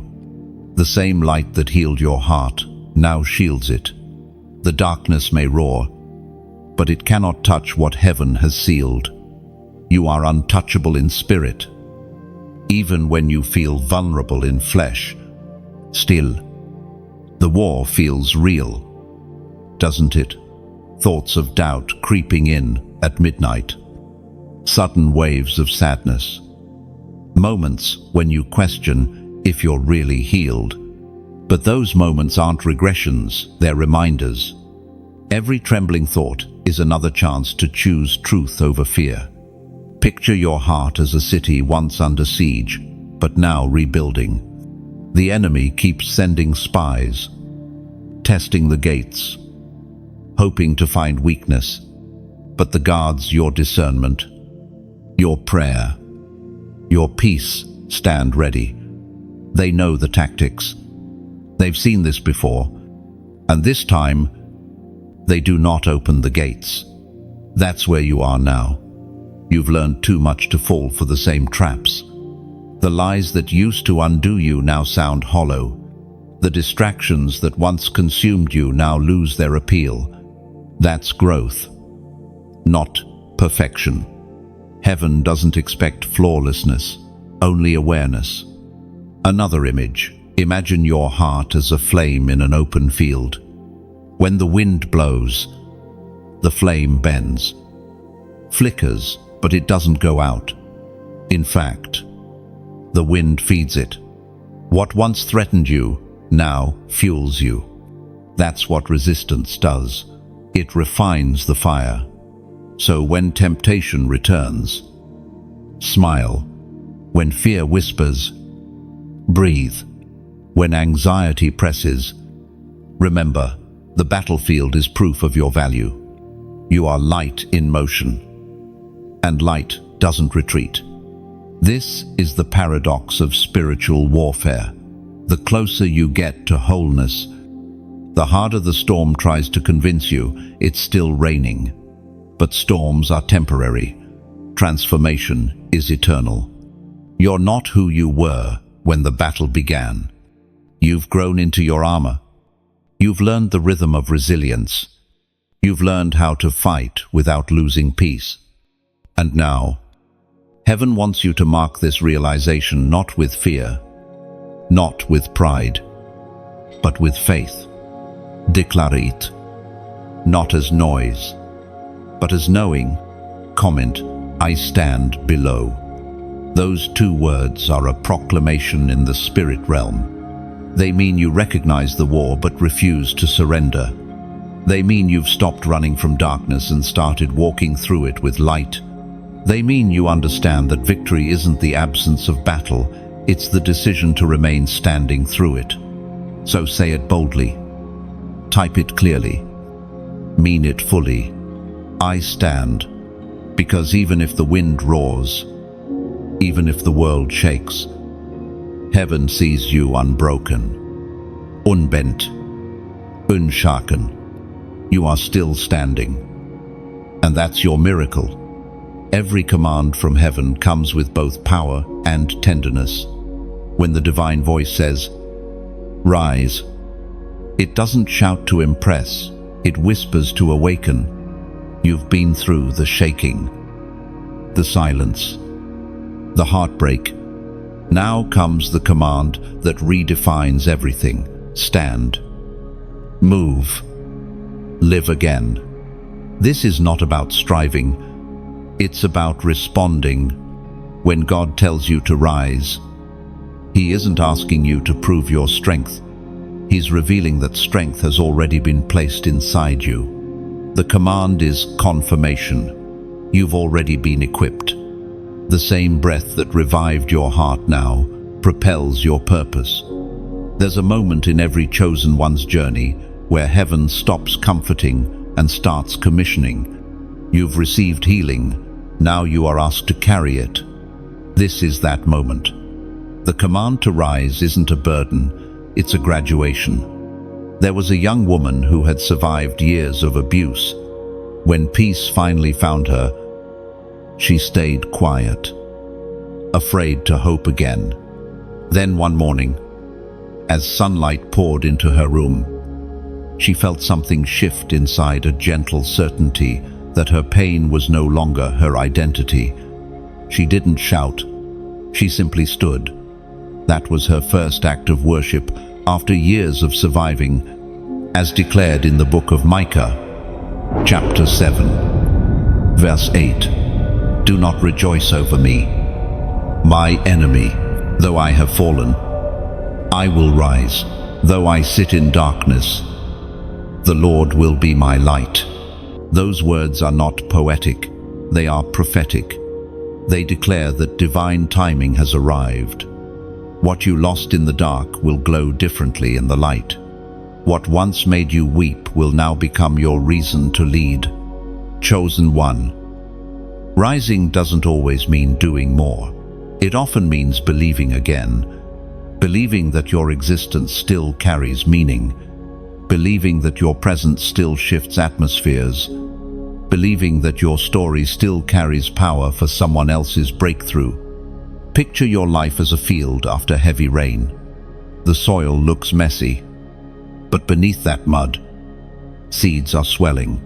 The same light that healed your heart now shields it. The darkness may roar, but it cannot touch what heaven has sealed. You are untouchable in spirit. Even when you feel vulnerable in flesh, still, The war feels real, doesn't it? Thoughts of doubt creeping in at midnight. Sudden waves of sadness. Moments when you question if you're really healed. But those moments aren't regressions, they're reminders. Every trembling thought is another chance to choose truth over fear. Picture your heart as a city once under siege, but now rebuilding. The enemy keeps sending spies, testing the gates, hoping to find weakness. But the guards, your discernment, your prayer, your peace stand ready. They know the tactics. They've seen this before, and this time, they do not open the gates. That's where you are now. You've learned too much to fall for the same traps. The lies that used to undo you now sound hollow. The distractions that once consumed you now lose their appeal. That's growth, not perfection. Heaven doesn't expect flawlessness, only awareness. Another image. Imagine your heart as a flame in an open field. When the wind blows, the flame bends, flickers, but it doesn't go out. In fact, the wind feeds it. What once threatened you now fuels you. That's what resistance does. It refines the fire. So when temptation returns, smile. When fear whispers, breathe. When anxiety presses, remember, the battlefield is proof of your value. You are light in motion, and light doesn't retreat. This is the paradox of spiritual warfare. The closer you get to wholeness, the harder the storm tries to convince you it's still raining. But storms are temporary. Transformation is eternal. You're not who you were when the battle began. You've grown into your armor. You've learned the rhythm of resilience. You've learned how to fight without losing peace. And now, heaven wants you to mark this realization not with fear, not with pride, but with faith. Declare it, not as noise, but as knowing. Comment, I stand below. Those two words are a proclamation in the spirit realm. They mean you recognize the war but refuse to surrender. They mean you've stopped running from darkness and started walking through it with light. They mean you understand that victory isn't the absence of battle, it's the decision to remain standing through it. So say it boldly. Type it clearly. Mean it fully. I stand, because even if the wind roars, even if the world shakes, heaven sees you unbroken, unbent, unshaken. You are still standing. And that's your miracle. Every command from heaven comes with both power and tenderness. When the divine voice says, rise, it doesn't shout to impress, it whispers to awaken. You've been through the shaking, the silence, the heartbreak. Now comes the command that redefines everything. Stand, move, live again. This is not about striving, it's about responding. When God tells you to rise, He isn't asking you to prove your strength. He's revealing that strength has already been placed inside you. The command is confirmation. You've already been equipped. The same breath that revived your heart now propels your purpose. There's a moment in every chosen one's journey where heaven stops comforting and starts commissioning. You've received healing. Now you are asked to carry it. This is that moment. The command to rise isn't a burden, it's a graduation. There was a young woman who had survived years of abuse. When peace finally found her, she stayed quiet, afraid to hope again. Then one morning, as sunlight poured into her room, she felt something shift inside, a gentle certainty that her pain was no longer her identity. She didn't shout, she simply stood. That was her first act of worship, after years of surviving, as declared in the book of Micah, chapter 7, verse 8. Do not rejoice over me, my enemy. Though I have fallen, I will rise. Though I sit in darkness, the Lord will be my light. Those words are not poetic, they are prophetic. They declare that divine timing has arrived. What you lost in the dark will glow differently in the light. What once made you weep will now become your reason to lead. Chosen one. Rising doesn't always mean doing more. It often means believing again. Believing that your existence still carries meaning. Believing that your presence still shifts atmospheres. Believing that your story still carries power for someone else's breakthrough. Picture your life as a field after heavy rain. The soil looks messy, but beneath that mud, seeds are swelling.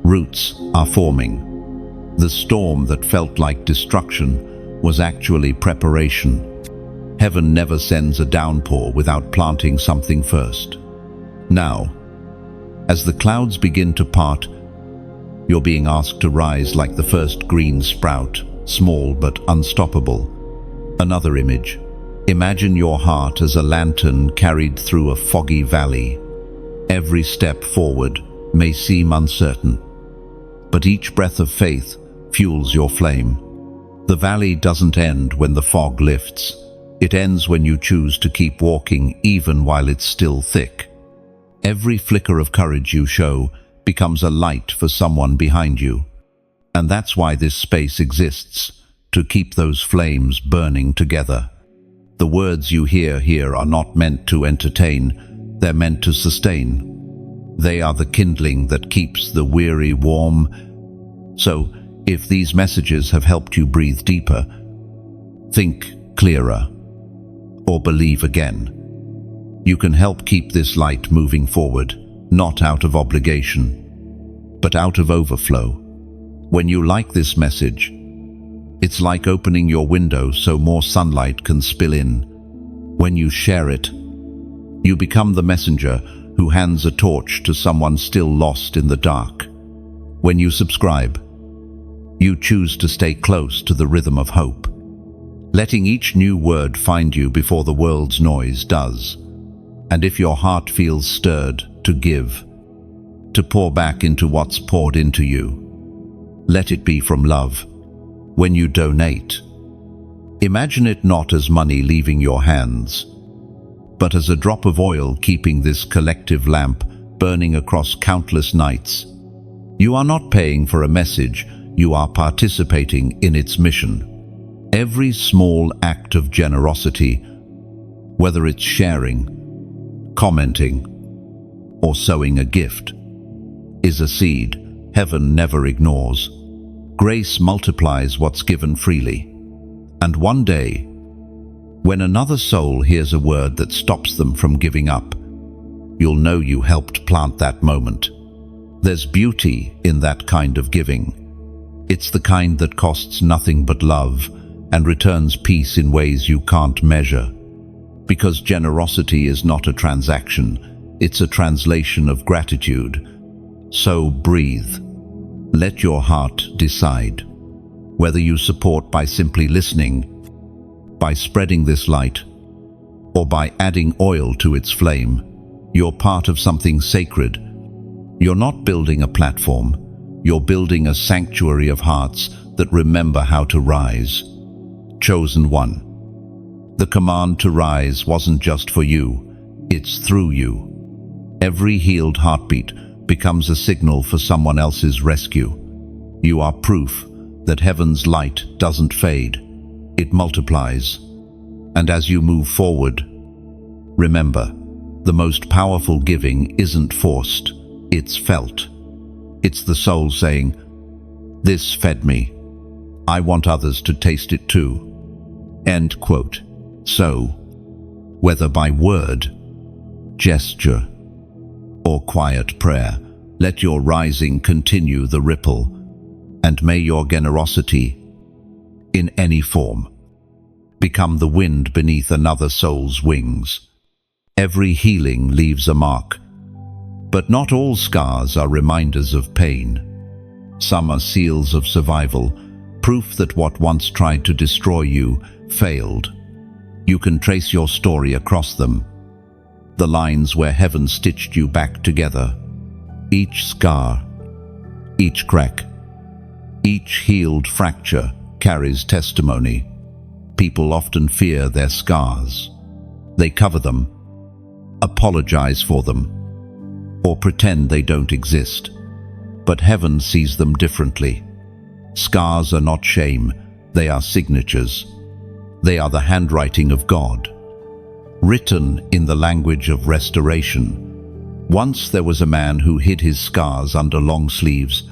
Roots are forming. The storm that felt like destruction was actually preparation. Heaven never sends a downpour without planting something first. Now, as the clouds begin to part, you're being asked to rise like the first green sprout, small but unstoppable. Another image. Imagine your heart as a lantern carried through a foggy valley. Every step forward may seem uncertain, but each breath of faith fuels your flame. The valley doesn't end when the fog lifts. It ends when you choose to keep walking even while it's still thick. Every flicker of courage you show becomes a light for someone behind you. And that's why this space exists, to keep those flames burning together. The words you hear here are not meant to entertain, they're meant to sustain. They are the kindling that keeps the weary warm. So, if these messages have helped you breathe deeper, think clearer, or believe again, you can help keep this light moving forward, not out of obligation, but out of overflow. When you like this message, it's like opening your window so more sunlight can spill in. When you share it, you become the messenger who hands a torch to someone still lost in the dark. When you subscribe, you choose to stay close to the rhythm of hope, letting each new word find you before the world's noise does. And if your heart feels stirred to give, to pour back into what's poured into you, let it be from love. When you donate, imagine it not as money leaving your hands, but as a drop of oil keeping this collective lamp burning across countless nights. You are not paying for a message, you are participating in its mission. Every small act of generosity, whether it's sharing, commenting, or sowing a gift, is a seed heaven never ignores. Grace multiplies what's given freely. And one day, when another soul hears a word that stops them from giving up, you'll know you helped plant that moment. There's beauty in that kind of giving. It's the kind that costs nothing but love and returns peace in ways you can't measure. Because generosity is not a transaction, it's a translation of gratitude. So breathe. Let your heart decide. Whether you support by simply listening, by spreading this light, or by adding oil to its flame, you're part of something sacred. You're not building a platform, you're building a sanctuary of hearts that remember how to rise. Chosen one. The command to rise wasn't just for you, it's through you. Every healed heartbeat becomes a signal for someone else's rescue. You are proof that heaven's light doesn't fade, it multiplies. And as you move forward, remember, the most powerful giving isn't forced, it's felt. It's the soul saying, "This fed me. I want others to taste it too." End quote. So, whether by word, gesture, or quiet prayer, let your rising continue the ripple, and may your generosity, in any form, become the wind beneath another soul's wings. Every healing leaves a mark. But not all scars are reminders of pain. Some are seals of survival, proof that what once tried to destroy you failed. You can trace your story across them, the lines where heaven stitched you back together. Each scar, each crack, each healed fracture carries testimony. People often fear their scars. They cover them, apologize for them, or pretend they don't exist. But heaven sees them differently. Scars are not shame, they are signatures. They are the handwriting of God, written in the language of restoration. Once there was a man who hid his scars under long sleeves,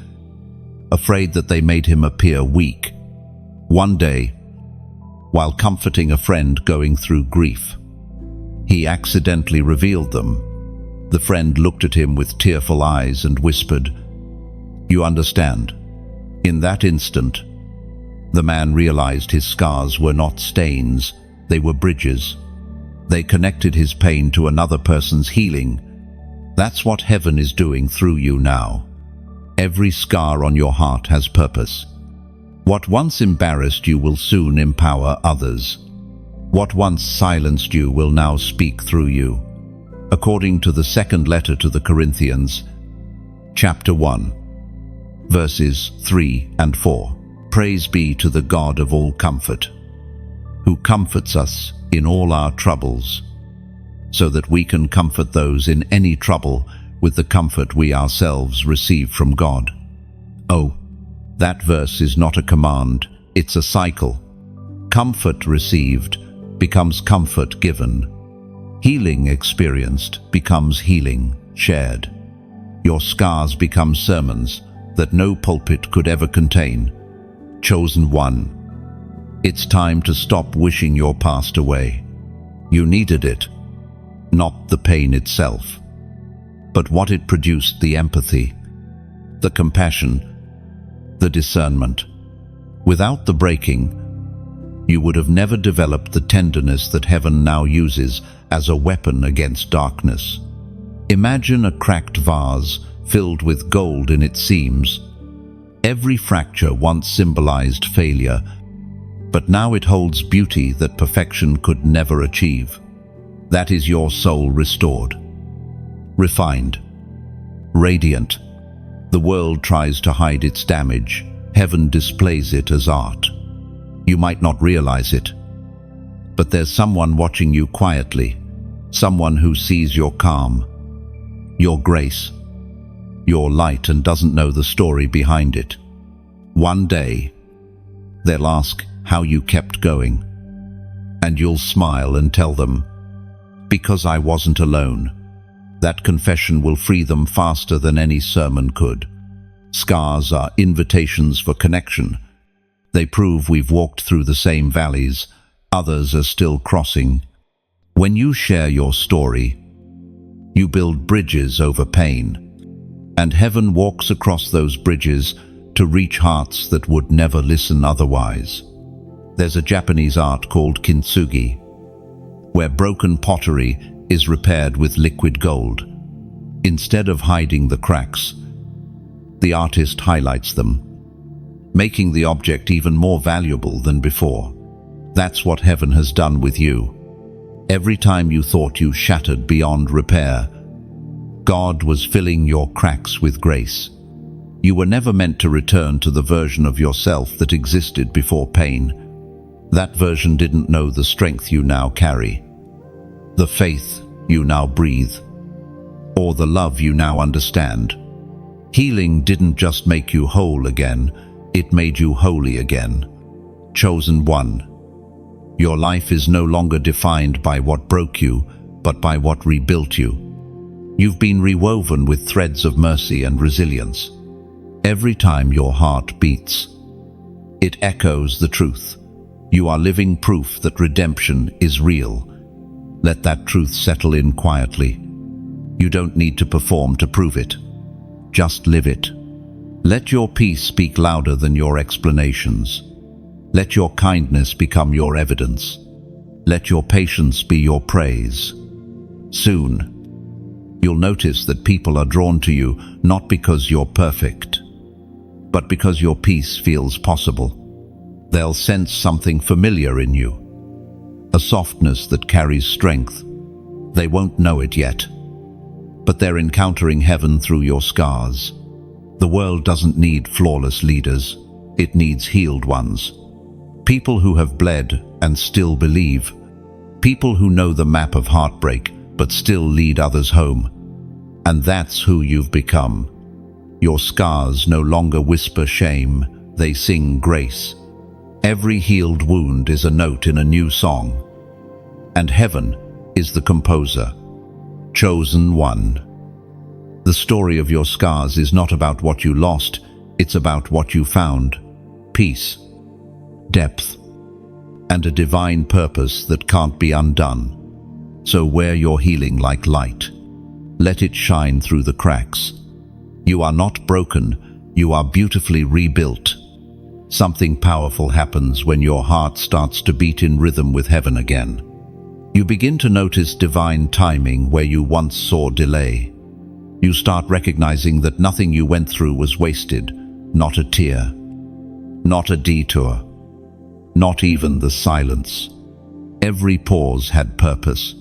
afraid that they made him appear weak. One day, while comforting a friend going through grief, he accidentally revealed them. The friend looked at him with tearful eyes and whispered, "You understand." In that instant, the man realized his scars were not stains, they were bridges. They connected his pain to another person's healing. That's what heaven is doing through you now. Every scar on your heart has purpose. What once embarrassed you will soon empower others. What once silenced you will now speak through you. According to the second letter to the Corinthians, chapter 1, verses 3 and 4. Praise be to the God of all comfort, who comforts us in all our troubles, so that we can comfort those in any trouble with the comfort we ourselves receive from God. Oh, that verse is not a command, it's a cycle. Comfort received becomes comfort given. Healing experienced becomes healing shared. Your scars become sermons that no pulpit could ever contain. Chosen one. It's time to stop wishing your past away. You needed it, not the pain itself, but what it produced: the empathy, the compassion, the discernment. Without the breaking, you would have never developed the tenderness that heaven now uses as a weapon against darkness. Imagine a cracked vase filled with gold in its seams. Every fracture once symbolized failure, but now it holds beauty that perfection could never achieve. That is your soul restored, refined, radiant. The world tries to hide its damage. Heaven displays it as art. You might not realize it, but there's someone watching you quietly, someone who sees your calm, your grace, your light, and doesn't know the story behind it. One day, they'll ask how you kept going, and you'll smile and tell them, "Because I wasn't alone." That confession will free them faster than any sermon could. Scars are invitations for connection. They prove we've walked through the same valleys, others are still crossing. When you share your story, you build bridges over pain, and heaven walks across those bridges to reach hearts that would never listen otherwise. There's a Japanese art called kintsugi, where broken pottery is repaired with liquid gold. Instead of hiding the cracks, the artist highlights them, making the object even more valuable than before. That's what heaven has done with you. Every time you thought you shattered beyond repair, God was filling your cracks with grace. You were never meant to return to the version of yourself that existed before pain. That version didn't know the strength you now carry, the faith you now breathe, or the love you now understand. Healing didn't just make you whole again, it made you holy again. Chosen one. Your life is no longer defined by what broke you, but by what rebuilt you. You've been rewoven with threads of mercy and resilience. Every time your heart beats, it echoes the truth. You are living proof that redemption is real. Let that truth settle in quietly. You don't need to perform to prove it. Just live it. Let your peace speak louder than your explanations. Let your kindness become your evidence. Let your patience be your praise. Soon, you'll notice that people are drawn to you not because you're perfect, but because your peace feels possible. They'll sense something familiar in you, a softness that carries strength. They won't know it yet, but they're encountering heaven through your scars. The world doesn't need flawless leaders, it needs healed ones. People who have bled and still believe. People who know the map of heartbreak but still lead others home. And that's who you've become. Your scars no longer whisper shame, they sing grace. Every healed wound is a note in a new song. And heaven is the composer, chosen one. The story of your scars is not about what you lost, it's about what you found. Peace, depth, and a divine purpose that can't be undone. So wear your healing like light. Let it shine through the cracks. You are not broken, you are beautifully rebuilt. Something powerful happens when your heart starts to beat in rhythm with heaven again. You begin to notice divine timing where you once saw delay. You start recognizing that nothing you went through was wasted, not a tear, not a detour, not even the silence. Every pause had purpose.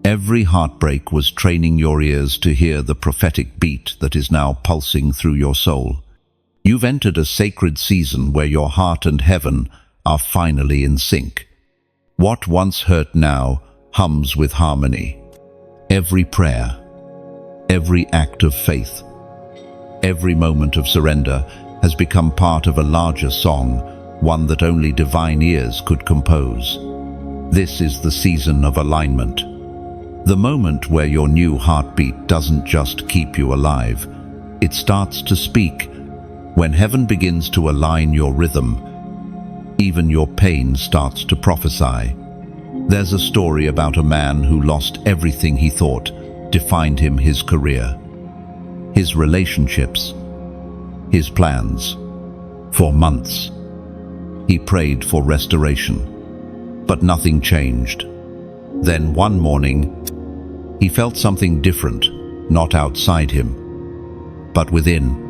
Every heartbreak was training your ears to hear the prophetic beat that is now pulsing through your soul. You've entered a sacred season where your heart and heaven are finally in sync. What once hurt now hums with harmony. Every prayer, every act of faith, every moment of surrender has become part of a larger song, one that only divine ears could compose. This is the season of alignment. The moment where your new heartbeat doesn't just keep you alive, it starts to speak. When heaven begins to align your rhythm, even your pain starts to prophesy. There's a story about a man who lost everything he thought defined him: his career, his relationships, his plans. For months, he prayed for restoration, but nothing changed. Then one morning, he felt something different, not outside him, but within.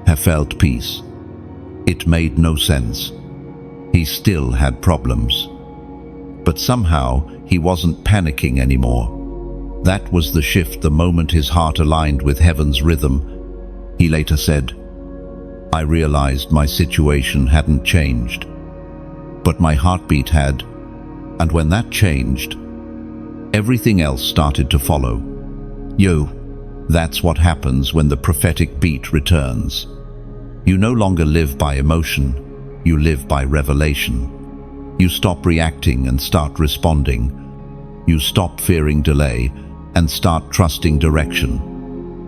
He felt peace. It made no sense. He still had problems. But somehow, he wasn't panicking anymore. That was the shift the moment his heart aligned with heaven's rhythm. He later said, "I realized my situation hadn't changed, but my heartbeat had, and when that changed, everything else started to follow." That's what happens when the prophetic beat returns. You no longer live by emotion, you live by revelation. You stop reacting and start responding. You stop fearing delay and start trusting direction.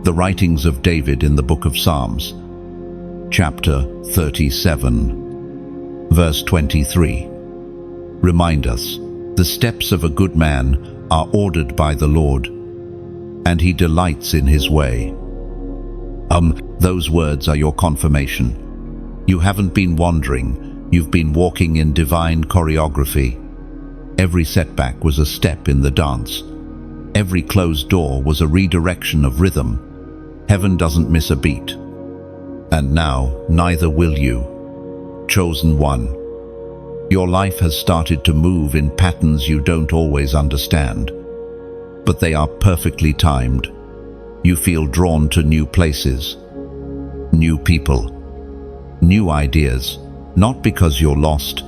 The writings of David in the book of Psalms, chapter 37, verse 23, remind us, "The steps of a good man are ordered by the Lord, and he delights in his way." Those words are your confirmation. You haven't been wandering, you've been walking in divine choreography. Every setback was a step in the dance. Every closed door was a redirection of rhythm. Heaven doesn't miss a beat. And now, neither will you. Chosen one. Your life has started to move in patterns you don't always understand, but they are perfectly timed. You feel drawn to new places, new people, new ideas, not because you're lost,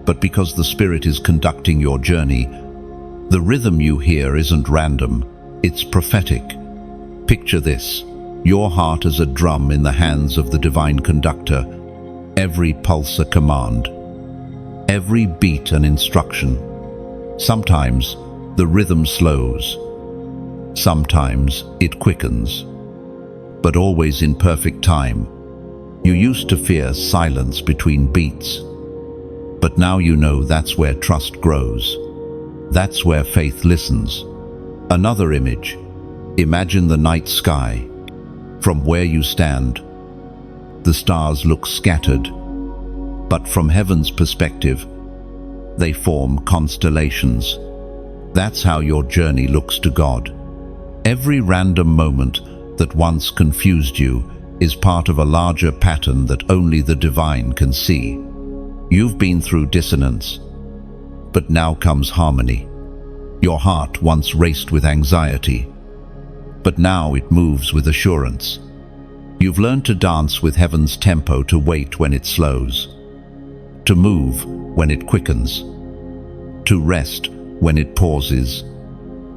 but because the Spirit is conducting your journey. The rhythm you hear isn't random, it's prophetic. Picture this, your heart as a drum in the hands of the divine conductor, every pulse a command, every beat an instruction. Sometimes the rhythm slows, sometimes it quickens, but always in perfect time. You used to fear silence between beats, but now you know that's where trust grows. That's where faith listens. Another image. Imagine the night sky. From where you stand, the stars look scattered, but from heaven's perspective, they form constellations. That's how your journey looks to God. Every random moment that once confused you is part of a larger pattern that only the divine can see. You've been through dissonance, but now comes harmony. Your heart once raced with anxiety, but now it moves with assurance. You've learned to dance with heaven's tempo, to wait when it slows, to move when it quickens, to rest when it pauses.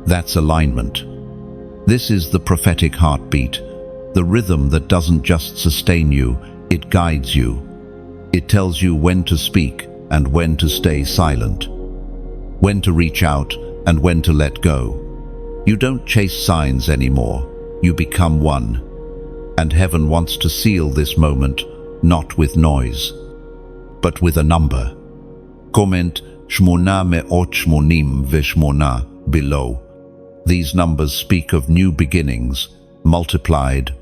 That's alignment. This is the prophetic heartbeat, the rhythm that doesn't just sustain you, it guides you. It tells you when to speak and when to stay silent, when to reach out and when to let go. You don't chase signs anymore, you become one. And heaven wants to seal this moment, not with noise, but with a number. Comment 888 below. These numbers speak of new beginnings, multiplied.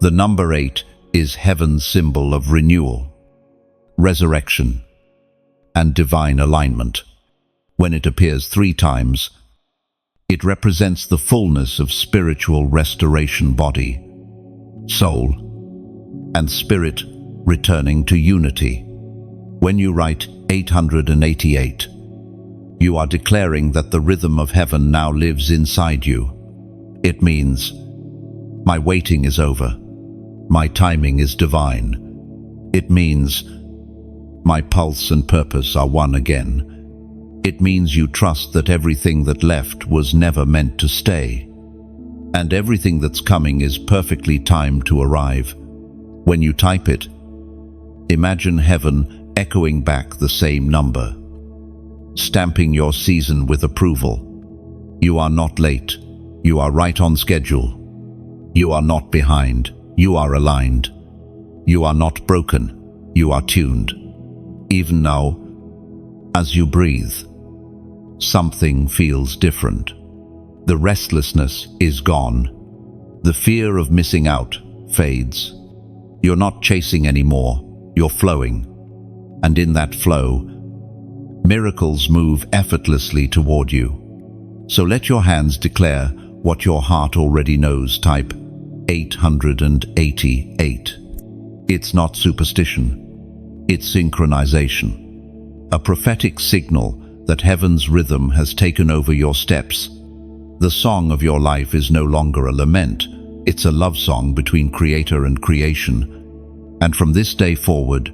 The number 8 is heaven's symbol of renewal, resurrection, and divine alignment. When it appears 3 times, it represents the fullness of spiritual restoration, body, soul, and spirit returning to unity. When you write 888, you are declaring that the rhythm of heaven now lives inside you. It means, my waiting is over. My timing is divine. It means, my pulse and purpose are one again. It means you trust that everything that left was never meant to stay, and everything that's coming is perfectly timed to arrive. When you type it, imagine heaven echoing back the same number, stamping your season with approval. You are not late. You are right on schedule. You are not behind. You are aligned. You are not broken. You are tuned. Even now, as you breathe, something feels different. The restlessness is gone. The fear of missing out fades. You're not chasing anymore. You're flowing. And in that flow, miracles move effortlessly toward you. So let your hands declare what your heart already knows. Type 888. It's not superstition. It's synchronization. A prophetic signal that heaven's rhythm has taken over your steps. The song of your life is no longer a lament. It's a love song between Creator and creation. And from this day forward,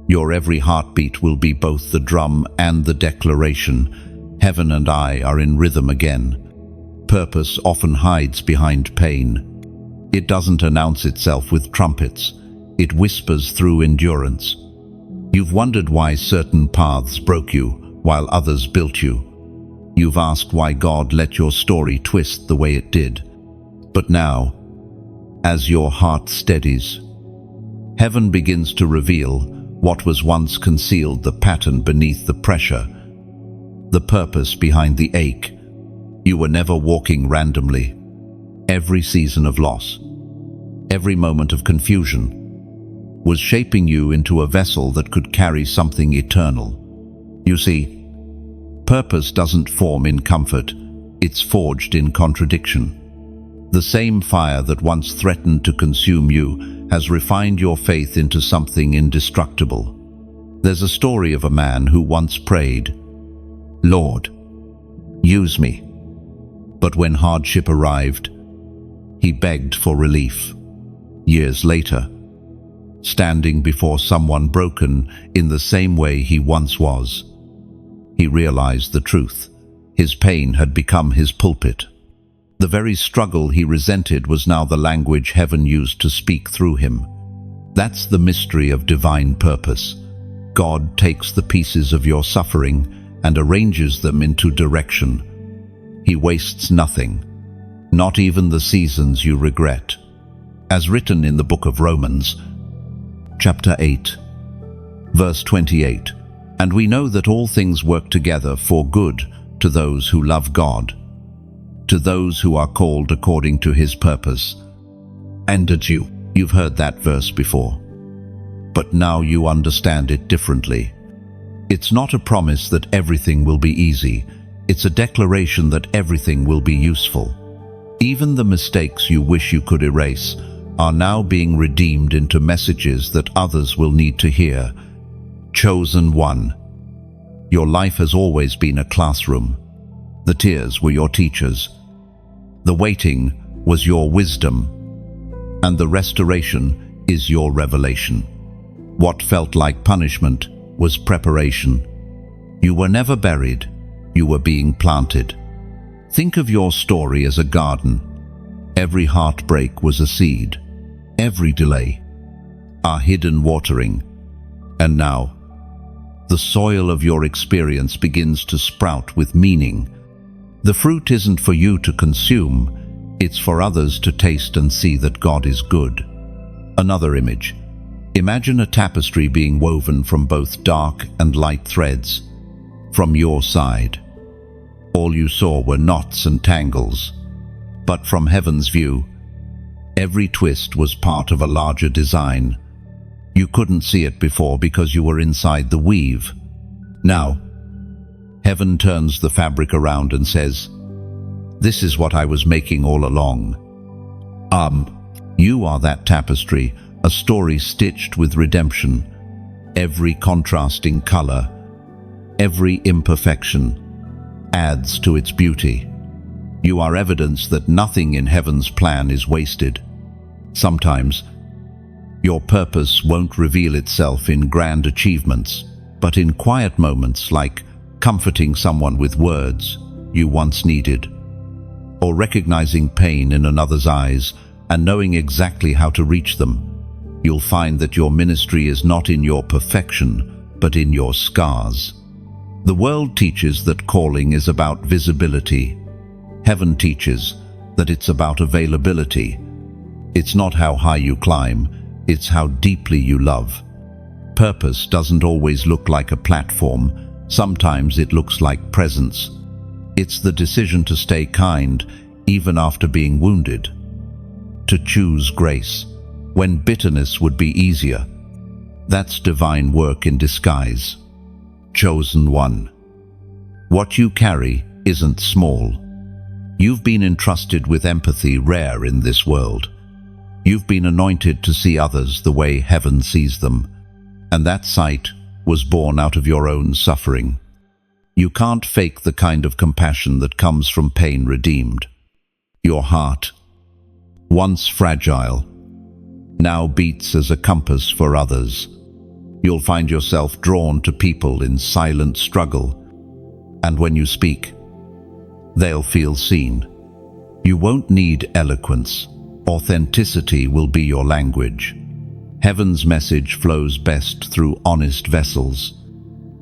your every heartbeat will be both the drum and the declaration. Heaven and I are in rhythm again. Purpose often hides behind pain. It doesn't announce itself with trumpets. It whispers through endurance. You've wondered why certain paths broke you while others built you. You've asked why God let your story twist the way it did. But now, as your heart steadies, heaven begins to reveal what was once concealed, the pattern beneath the pressure, the purpose behind the ache. You were never walking randomly. Every season of loss, every moment of confusion, was shaping you into a vessel that could carry something eternal. You see, purpose doesn't form in comfort, it's forged in contradiction. The same fire that once threatened to consume you has refined your faith into something indestructible. There's a story of a man who once prayed, "Lord, use me." But when hardship arrived, he begged for relief. Years later, standing before someone broken in the same way he once was, he realized the truth. His pain had become his pulpit. The very struggle he resented was now the language heaven used to speak through him. That's the mystery of divine purpose. God takes the pieces of your suffering and arranges them into direction. He wastes nothing, not even the seasons you regret. As written in the book of Romans, chapter 8, verse 28, "And we know that all things work together for good to those who love God, to those who are called according to His purpose." And you've heard that verse before, but now you understand it differently. It's not a promise that everything will be easy. It's a declaration that everything will be useful. Even the mistakes you wish you could erase are now being redeemed into messages that others will need to hear. Chosen one. Your life has always been a classroom. The tears were your teachers. The waiting was your wisdom. And the restoration is your revelation. What felt like punishment was preparation. You were never buried. You were being planted. Think of your story as a garden. Every heartbreak was a seed. Every delay, a hidden watering. And now, the soil of your experience begins to sprout with meaning. The fruit isn't for you to consume, it's for others to taste and see that God is good. Another image. Imagine a tapestry being woven from both dark and light threads. From your side, all you saw were knots and tangles. But from heaven's view, every twist was part of a larger design. You couldn't see it before because you were inside the weave. Now, heaven turns the fabric around and says, "This is what I was making all along." You are that tapestry, a story stitched with redemption. Every contrasting color, every imperfection adds to its beauty. You are evidence that nothing in heaven's plan is wasted. Sometimes, your purpose won't reveal itself in grand achievements, but in quiet moments like comforting someone with words you once needed, or recognizing pain in another's eyes and knowing exactly how to reach them. You'll find that your ministry is not in your perfection, but in your scars. The world teaches that calling is about visibility. Heaven teaches that it's about availability. It's not how high you climb, it's how deeply you love. Purpose doesn't always look like a platform. Sometimes it looks like presence. It's the decision to stay kind even after being wounded. To choose grace when bitterness would be easier. That's divine work in disguise. Chosen one. What you carry isn't small. You've been entrusted with empathy rare in this world. You've been anointed to see others the way heaven sees them, and that sight was born out of your own suffering. You can't fake the kind of compassion that comes from pain redeemed. Your heart, once fragile, now beats as a compass for others. You'll find yourself drawn to people in silent struggle, and when you speak, they'll feel seen. You won't need eloquence. Authenticity will be your language. Heaven's message flows best through honest vessels.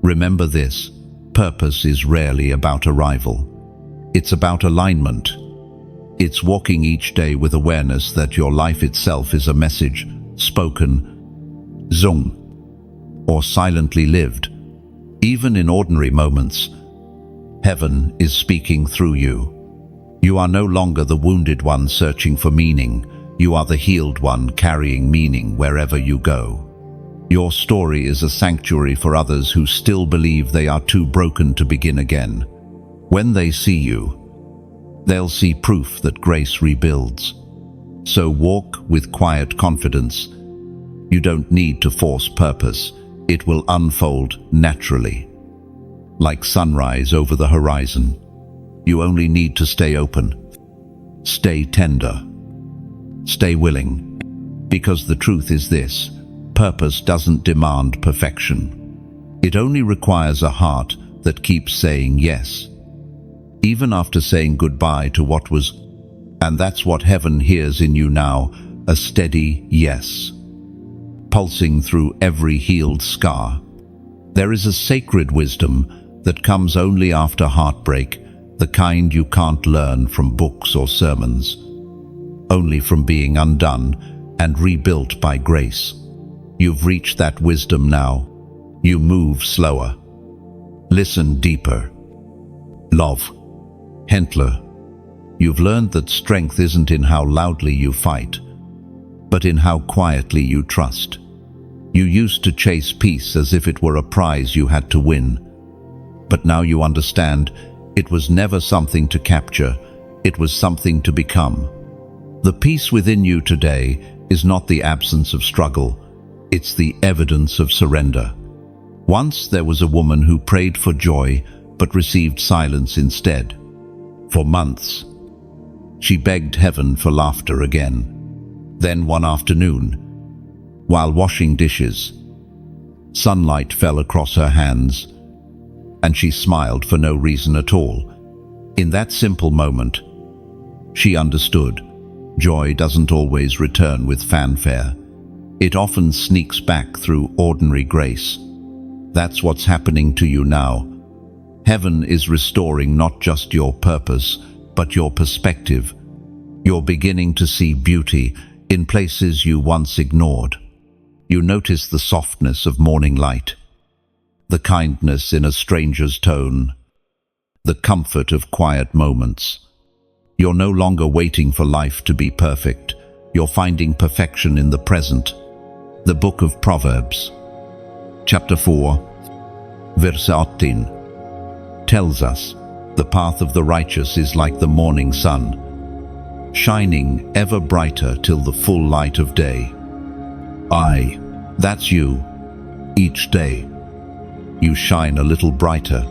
Remember this, purpose is rarely about arrival. It's about alignment. It's walking each day with awareness that your life itself is a message, spoken, sung, or silently lived. Even in ordinary moments, heaven is speaking through you. You are no longer the wounded one searching for meaning. You are the healed one carrying meaning wherever you go. Your story is a sanctuary for others who still believe they are too broken to begin again. When they see you, they'll see proof that grace rebuilds. So walk with quiet confidence. You don't need to force purpose. It will unfold naturally. Like sunrise over the horizon. You only need to stay open. Stay tender. Stay willing. Because the truth is this, purpose doesn't demand perfection. It only requires a heart that keeps saying yes, even after saying goodbye to what was. And that's what heaven hears in you now, a steady yes, pulsing through every healed scar. There is a sacred wisdom that comes only after heartbreak, the kind you can't learn from books or sermons, only from being undone and rebuilt by grace. You've reached that wisdom now. You move slower. Listen deeper. Love. Hentler. You've learned that strength isn't in how loudly you fight, but in how quietly you trust. You used to chase peace as if it were a prize you had to win. But now you understand, It was never something to capture, it was something to become. The peace within you today is not the absence of struggle, it's the evidence of surrender. Once there was a woman who prayed for joy but received silence instead. For months, she begged heaven for laughter again. Then one afternoon, while washing dishes, sunlight fell across her hands, and she smiled for no reason at all. In that simple moment, she understood. Joy doesn't always return with fanfare. It often sneaks back through ordinary grace. That's what's happening to you now. Heaven is restoring not just your purpose, but your perspective. You're beginning to see beauty in places you once ignored. You notice the softness of morning light, the kindness in a stranger's tone, the comfort of quiet moments. You're no longer waiting for life to be perfect. You're finding perfection in the present. The book of Proverbs, chapter 4, verse 18, tells us, "The path of the righteous is like the morning sun, shining ever brighter till the full light of day." Aye, that's you. Each day, you shine a little brighter,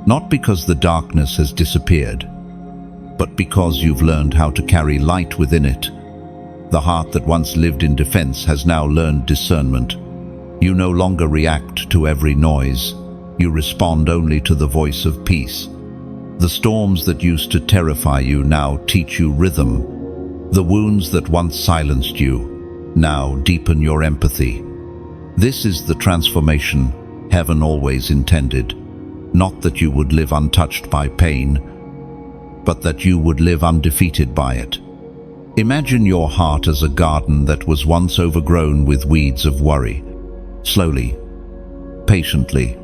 not because the darkness has disappeared, but because you've learned how to carry light within it. The heart that once lived in defense has now learned discernment. You no longer react to every noise. You respond only to the voice of peace. The storms that used to terrify you now teach you rhythm. The wounds that once silenced you now deepen your empathy. This is the transformation heaven always intended. Not that you would live untouched by pain, but that you would live undefeated by it. Imagine your heart as a garden that was once overgrown with weeds of worry. Slowly, patiently,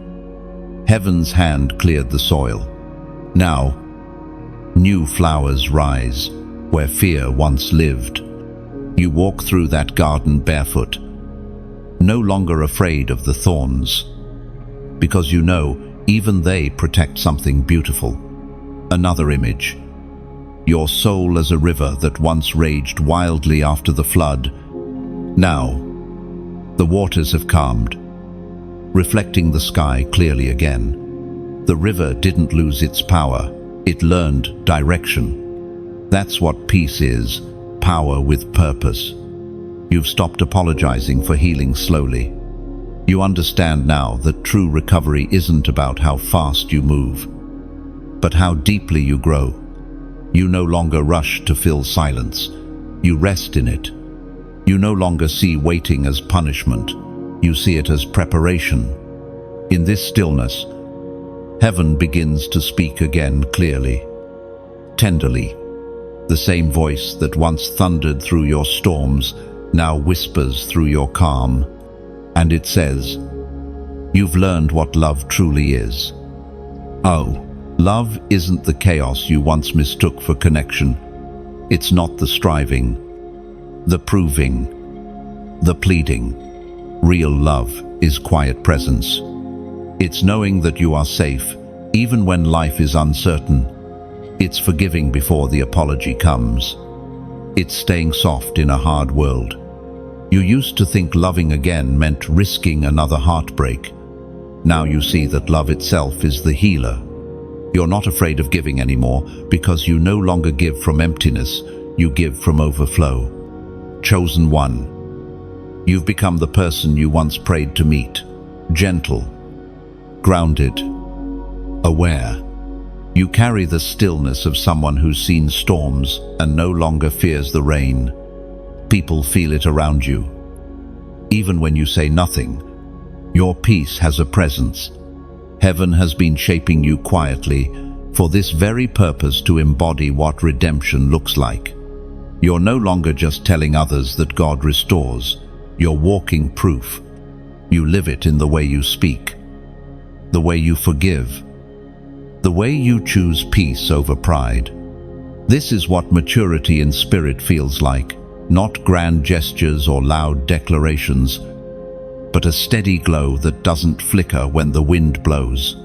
heaven's hand cleared the soil. Now, new flowers rise where fear once lived. You walk through that garden barefoot, no longer afraid of the thorns, because you know even they protect something beautiful. Another image. Your soul as a river that once raged wildly after the flood. Now, the waters have calmed, reflecting the sky clearly again. The river didn't lose its power, it learned direction. That's what peace is, power with purpose. You've stopped apologizing for healing slowly. You understand now that true recovery isn't about how fast you move, but how deeply you grow. You no longer rush to fill silence. You rest in it. You no longer see waiting as punishment. You see it as preparation. In this stillness, heaven begins to speak again clearly, tenderly. The same voice that once thundered through your storms now whispers through your calm. And it says, "You've learned what love truly is." Oh, love isn't the chaos you once mistook for connection. It's not the striving, the proving, the pleading. Real love is quiet presence. It's knowing that you are safe, even when life is uncertain. It's forgiving before the apology comes. It's staying soft in a hard world. You used to think loving again meant risking another heartbreak. Now you see that love itself is the healer. You're not afraid of giving anymore because you no longer give from emptiness, you give from overflow. Chosen one. You've become the person you once prayed to meet. Gentle, grounded, aware. You carry the stillness of someone who's seen storms and no longer fears the rain. People feel it around you. Even when you say nothing, your peace has a presence. Heaven has been shaping you quietly for this very purpose, to embody what redemption looks like. You're no longer just telling others that God restores. You're walking proof. You live it in the way you speak, the way you forgive, the way you choose peace over pride. This is what maturity in spirit feels like. Not grand gestures or loud declarations, but a steady glow that doesn't flicker when the wind blows.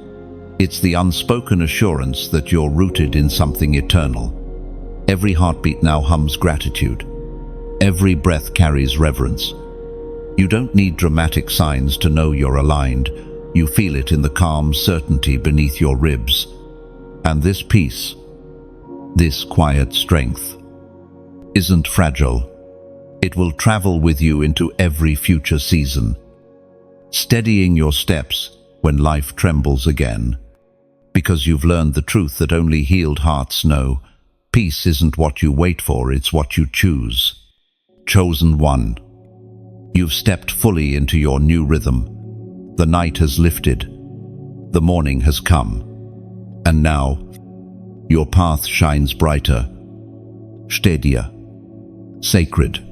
It's the unspoken assurance that you're rooted in something eternal. Every heartbeat now hums gratitude. Every breath carries reverence. You don't need dramatic signs to know you're aligned. You feel it in the calm certainty beneath your ribs. And this peace, this quiet strength, isn't fragile. It will travel with you into every future season, steadying your steps when life trembles again. Because you've learned the truth that only healed hearts know. Peace isn't what you wait for, it's what you choose. Chosen one. You've stepped fully into your new rhythm. The night has lifted. The morning has come. And now, your path shines brighter, steadier, sacred.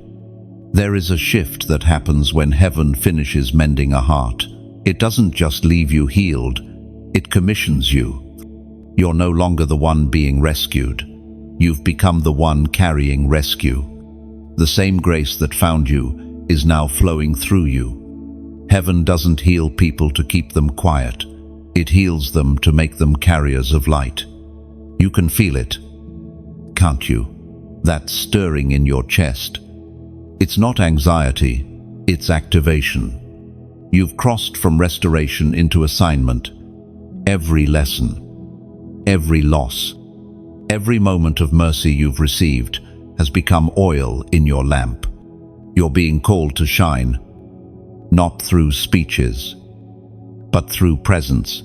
There is a shift that happens when heaven finishes mending a heart. It doesn't just leave you healed, it commissions you. You're no longer the one being rescued. You've become the one carrying rescue. The same grace that found you is now flowing through you. Heaven doesn't heal people to keep them quiet. It heals them to make them carriers of light. You can feel it, can't you? That stirring in your chest. It's not anxiety, it's activation. You've crossed from restoration into assignment. Every lesson, every loss, every moment of mercy you've received has become oil in your lamp. You're being called to shine, not through speeches, but through presence.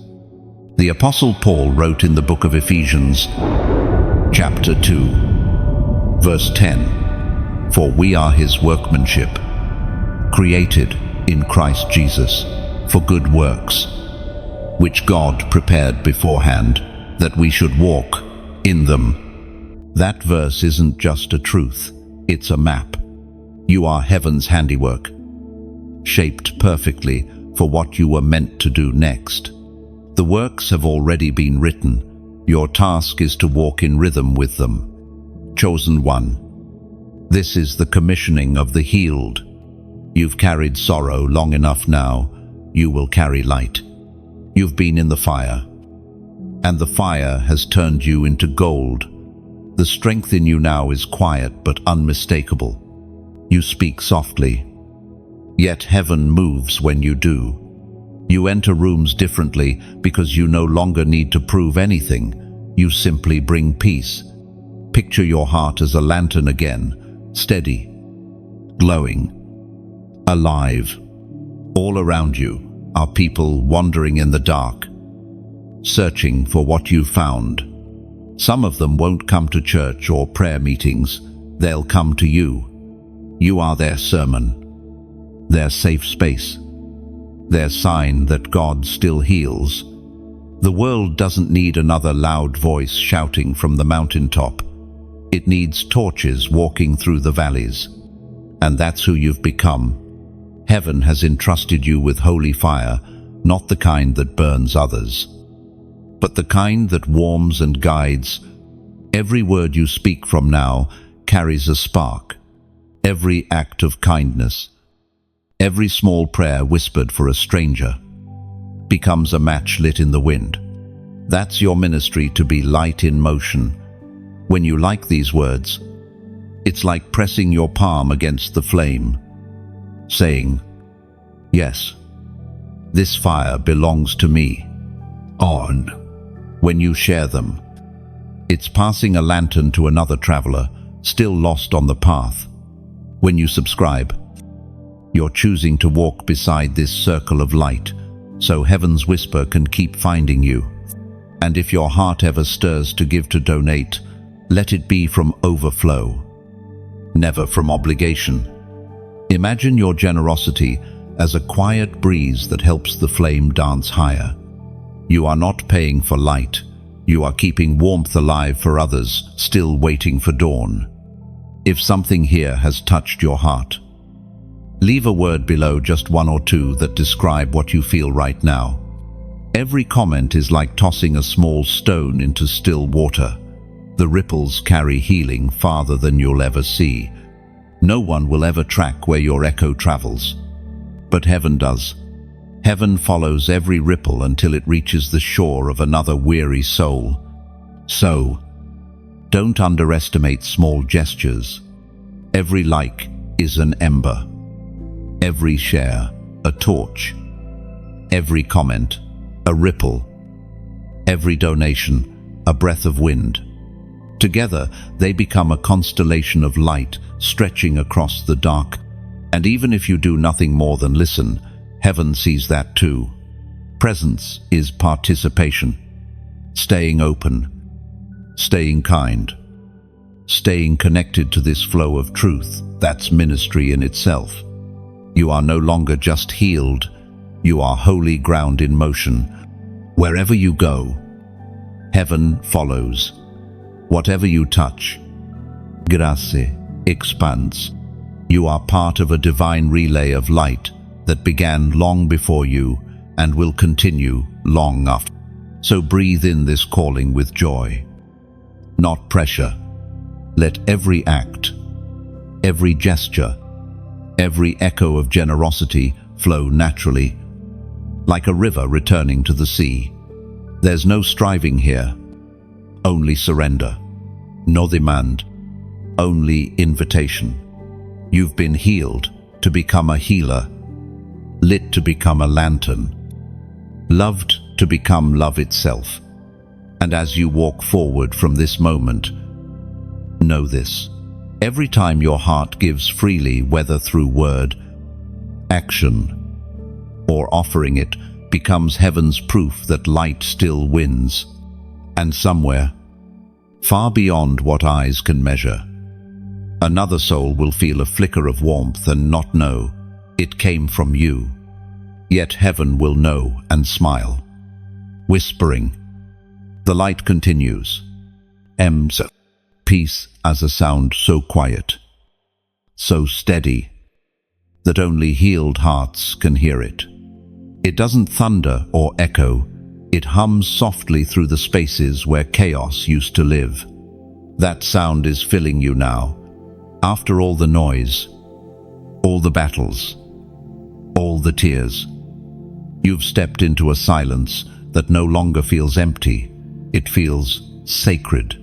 The Apostle Paul wrote in the book of Ephesians, chapter 2, verse 10, "For we are his workmanship, created in Christ Jesus for good works, which God prepared beforehand that we should walk in them." That verse isn't just a truth, it's a map. You are heaven's handiwork, shaped perfectly for what you were meant to do next. The works have already been written. Your task is to walk in rhythm with them. Chosen one. This is the commissioning of the healed. You've carried sorrow long enough now. You will carry light. You've been in the fire, and the fire has turned you into gold. The strength in you now is quiet but unmistakable. You speak softly, yet heaven moves when you do. You enter rooms differently because you no longer need to prove anything. You simply bring peace. Picture your heart as a lantern again, steady, glowing, alive. All around you are people wandering in the dark, searching for what you found. Some of them won't come to church or prayer meetings. They'll come to you. You are their sermon, their safe space, their sign that God still heals. The world doesn't need another loud voice shouting from the mountaintop. It needs torches walking through the valleys. And that's who you've become. Heaven has entrusted you with holy fire, not the kind that burns others, but the kind that warms and guides. Every word you speak from now carries a spark. Every act of kindness, every small prayer whispered for a stranger, becomes a match lit in the wind. That's your ministry, to be light in motion. When you like these words, it's like pressing your palm against the flame, saying, "Yes, this fire belongs to me." On. When you share them, it's passing a lantern to another traveler, still lost on the path. When you subscribe, you're choosing to walk beside this circle of light, so heaven's whisper can keep finding you. And if your heart ever stirs to give, to donate, let it be from overflow, never from obligation. Imagine your generosity as a quiet breeze that helps the flame dance higher. You are not paying for light. You are keeping warmth alive for others still waiting for dawn. If something here has touched your heart, leave a word below, just one or two that describe what you feel right now. Every comment is like tossing a small stone into still water. The ripples carry healing farther than you'll ever see. No one will ever track where your echo travels, but heaven does. Heaven follows every ripple until it reaches the shore of another weary soul. So, don't underestimate small gestures. Every like is an ember. Every share, a torch. Every comment, a ripple. Every donation, a breath of wind. Together, they become a constellation of light stretching across the dark. And even if you do nothing more than listen, heaven sees that too. Presence is participation. Staying open. Staying kind. Staying connected to this flow of truth. That's ministry in itself. You are no longer just healed. You are holy ground in motion. Wherever you go, heaven follows. Whatever you touch, grace expands. You are part of a divine relay of light that began long before you and will continue long after. So breathe in this calling with joy, not pressure. Let every act, every gesture, every echo of generosity flow naturally, like a river returning to the sea. There's no striving here, only surrender. No demand, only invitation. You've been healed to become a healer, lit to become a lantern, loved to become love itself. And as you walk forward from this moment, know this: every time your heart gives freely, whether through word, action, or offering, it becomes heaven's proof that light still wins. And somewhere, far beyond what eyes can measure, another soul will feel a flicker of warmth and not know it came from you. Yet heaven will know and smile. Whispering, the light continues. Peace as a sound so quiet, so steady, that only healed hearts can hear it. It doesn't thunder or echo. It hums softly through the spaces where chaos used to live. That sound is filling you now. After all the noise, all the battles, all the tears, you've stepped into a silence that no longer feels empty. It feels sacred.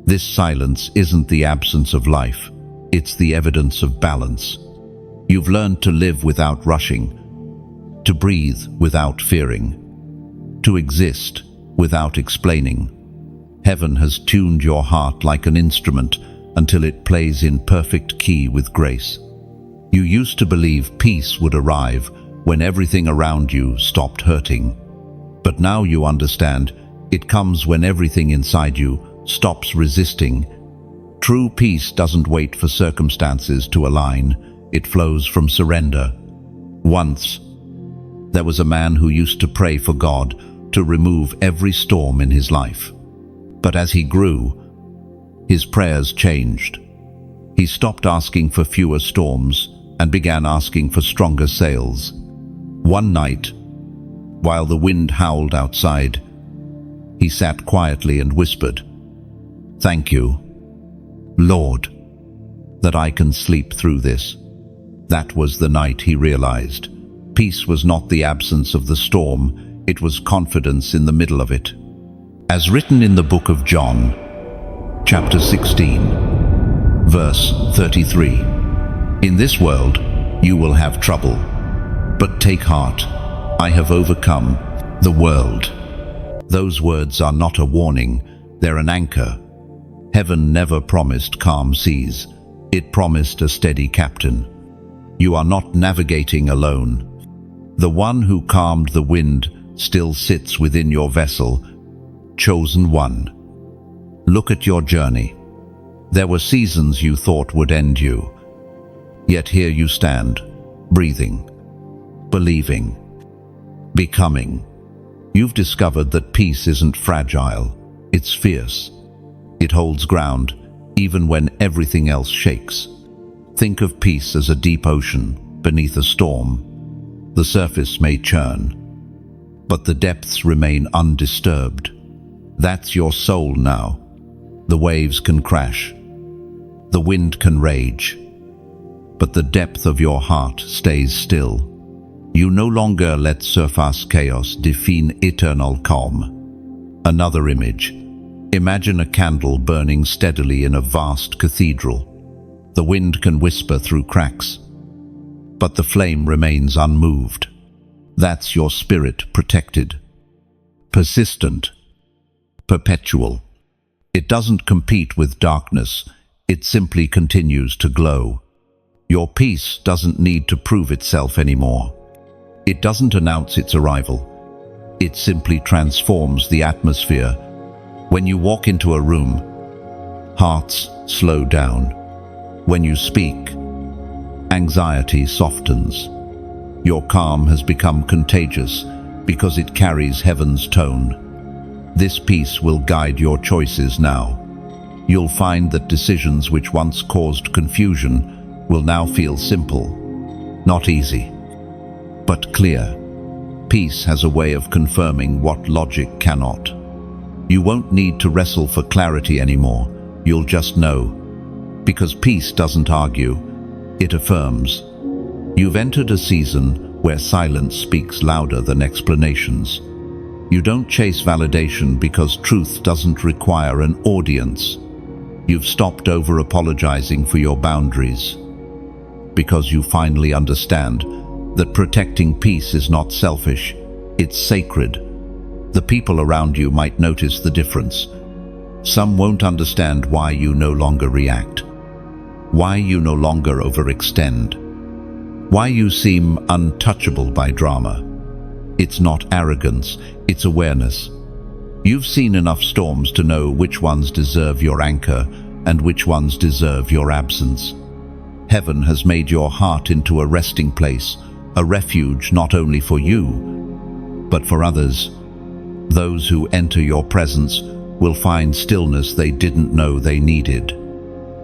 This silence isn't the absence of life. It's the evidence of balance. You've learned to live without rushing, to breathe without fearing, to exist without explaining. Heaven has tuned your heart like an instrument until it plays in perfect key with grace. You used to believe peace would arrive when everything around you stopped hurting. But now you understand it comes when everything inside you stops resisting. True peace doesn't wait for circumstances to align. It flows from surrender. Once, there was a man who used to pray for God to remove every storm in his life. But as he grew, his prayers changed. He stopped asking for fewer storms and began asking for stronger sails. One night, while the wind howled outside, he sat quietly and whispered, "Thank you, Lord, that I can sleep through this." That was the night he realized peace was not the absence of the storm, it was confidence in the middle of it. As written in the book of John, chapter 16, verse 33, "In this world you will have trouble, but take heart, I have overcome the world." Those words are not a warning, they're an anchor. Heaven never promised calm seas, it promised a steady captain. You are not navigating alone. The one who calmed the wind still sits within your vessel, chosen one. Look at your journey. There were seasons you thought would end you. Yet here you stand, breathing, believing, becoming. You've discovered that peace isn't fragile, it's fierce. It holds ground, even when everything else shakes. Think of peace as a deep ocean beneath a storm. The surface may churn, but the depths remain undisturbed. That's your soul now. The waves can crash, the wind can rage, but the depth of your heart stays still. You no longer let surface chaos define eternal calm. Another image. Imagine a candle burning steadily in a vast cathedral. The wind can whisper through cracks, but the flame remains unmoved. That's your spirit protected. Persistent. Perpetual. It doesn't compete with darkness, it simply continues to glow. Your peace doesn't need to prove itself anymore. It doesn't announce its arrival. It simply transforms the atmosphere. When you walk into a room, hearts slow down. When you speak, anxiety softens. Your calm has become contagious because it carries heaven's tone. This peace will guide your choices now. You'll find that decisions which once caused confusion will now feel simple, not easy, but clear. Peace has a way of confirming what logic cannot. You won't need to wrestle for clarity anymore. You'll just know. Because peace doesn't argue, it affirms. You've entered a season where silence speaks louder than explanations. You don't chase validation because truth doesn't require an audience. You've stopped over-apologizing for your boundaries. Because you finally understand that protecting peace is not selfish, it's sacred. The people around you might notice the difference. Some won't understand why you no longer react, why you no longer overextend, why you seem untouchable by drama. It's not arrogance, it's awareness. You've seen enough storms to know which ones deserve your anchor and which ones deserve your absence. Heaven has made your heart into a resting place, a refuge not only for you, but for others. Those who enter your presence will find stillness they didn't know they needed.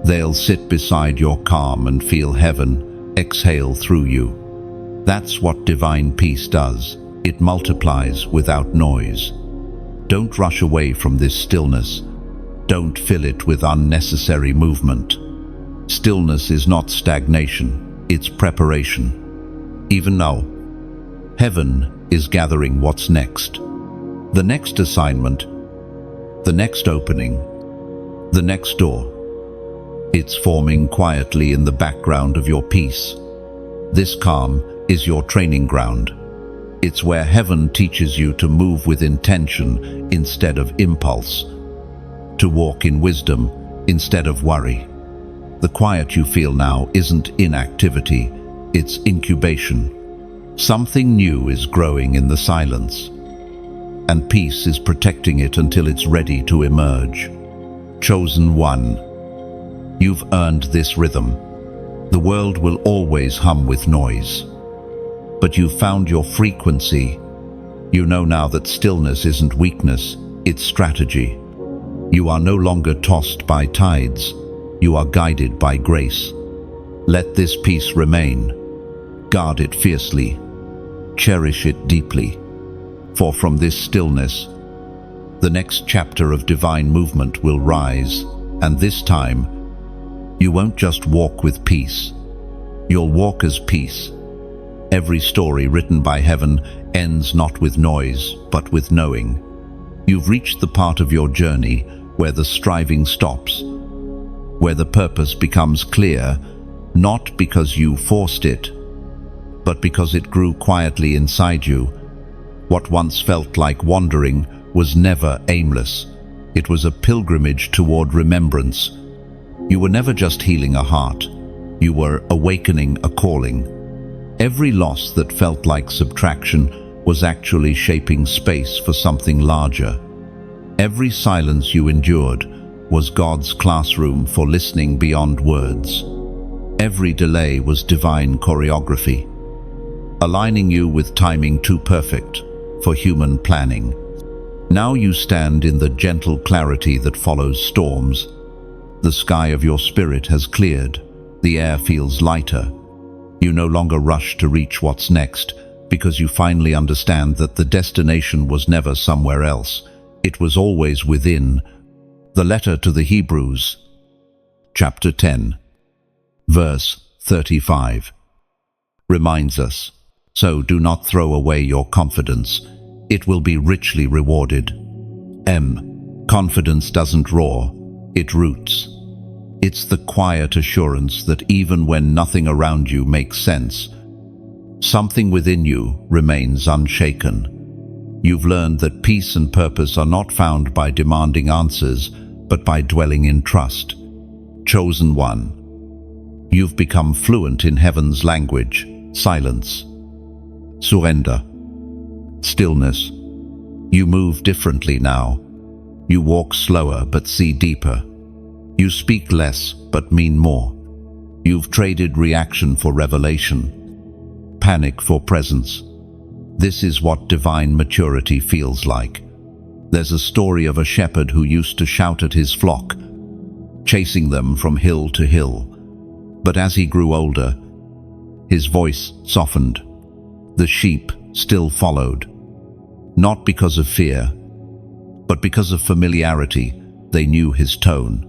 They'll sit beside your calm and feel heaven exhale through you. That's what divine peace does. It multiplies without noise. Don't rush away from this stillness. Don't fill it with unnecessary movement. Stillness is not stagnation, it's preparation. Even now, heaven is gathering what's next. The next assignment, the next opening, the next door. It's forming quietly in the background of your peace. This calm is your training ground. It's where heaven teaches you to move with intention instead of impulse, to walk in wisdom instead of worry. The quiet you feel now isn't inactivity, it's incubation. Something new is growing in the silence, and peace is protecting it until it's ready to emerge. Chosen one, you've earned this rhythm. The world will always hum with noise, but you've found your frequency. You know now that stillness isn't weakness, it's strategy. You are no longer tossed by tides, you are guided by grace. Let this peace remain. Guard it fiercely. Cherish it deeply. For from this stillness, the next chapter of divine movement will rise, and this time, you won't just walk with peace. You'll walk as peace. Every story written by heaven ends not with noise, but with knowing. You've reached the part of your journey where the striving stops, where the purpose becomes clear, not because you forced it, but because it grew quietly inside you. What once felt like wandering was never aimless. It was a pilgrimage toward remembrance. You were never just healing a heart. You were awakening a calling. Every loss that felt like subtraction was actually shaping space for something larger. Every silence you endured was God's classroom for listening beyond words. Every delay was divine choreography, aligning you with timing too perfect for human planning. Now you stand in the gentle clarity that follows storms. The sky of your spirit has cleared. The air feels lighter. You no longer rush to reach what's next because you finally understand that the destination was never somewhere else. It was always within. The letter to the Hebrews, chapter 10, verse 35, reminds us, So do not throw away your confidence. It will be richly rewarded. Confidence doesn't roar, it roots. It's the quiet assurance that even when nothing around you makes sense, something within you remains unshaken. You've learned that peace and purpose are not found by demanding answers, but by dwelling in trust. Chosen one. You've become fluent in heaven's language, silence, surrender, stillness. You move differently now. You walk slower but see deeper. You speak less but mean more. You've traded reaction for revelation, panic for presence. This is what divine maturity feels like. There's a story of a shepherd who used to shout at his flock, chasing them from hill to hill. But as he grew older, his voice softened. The sheep still followed, not because of fear, but because of familiarity. They knew his tone.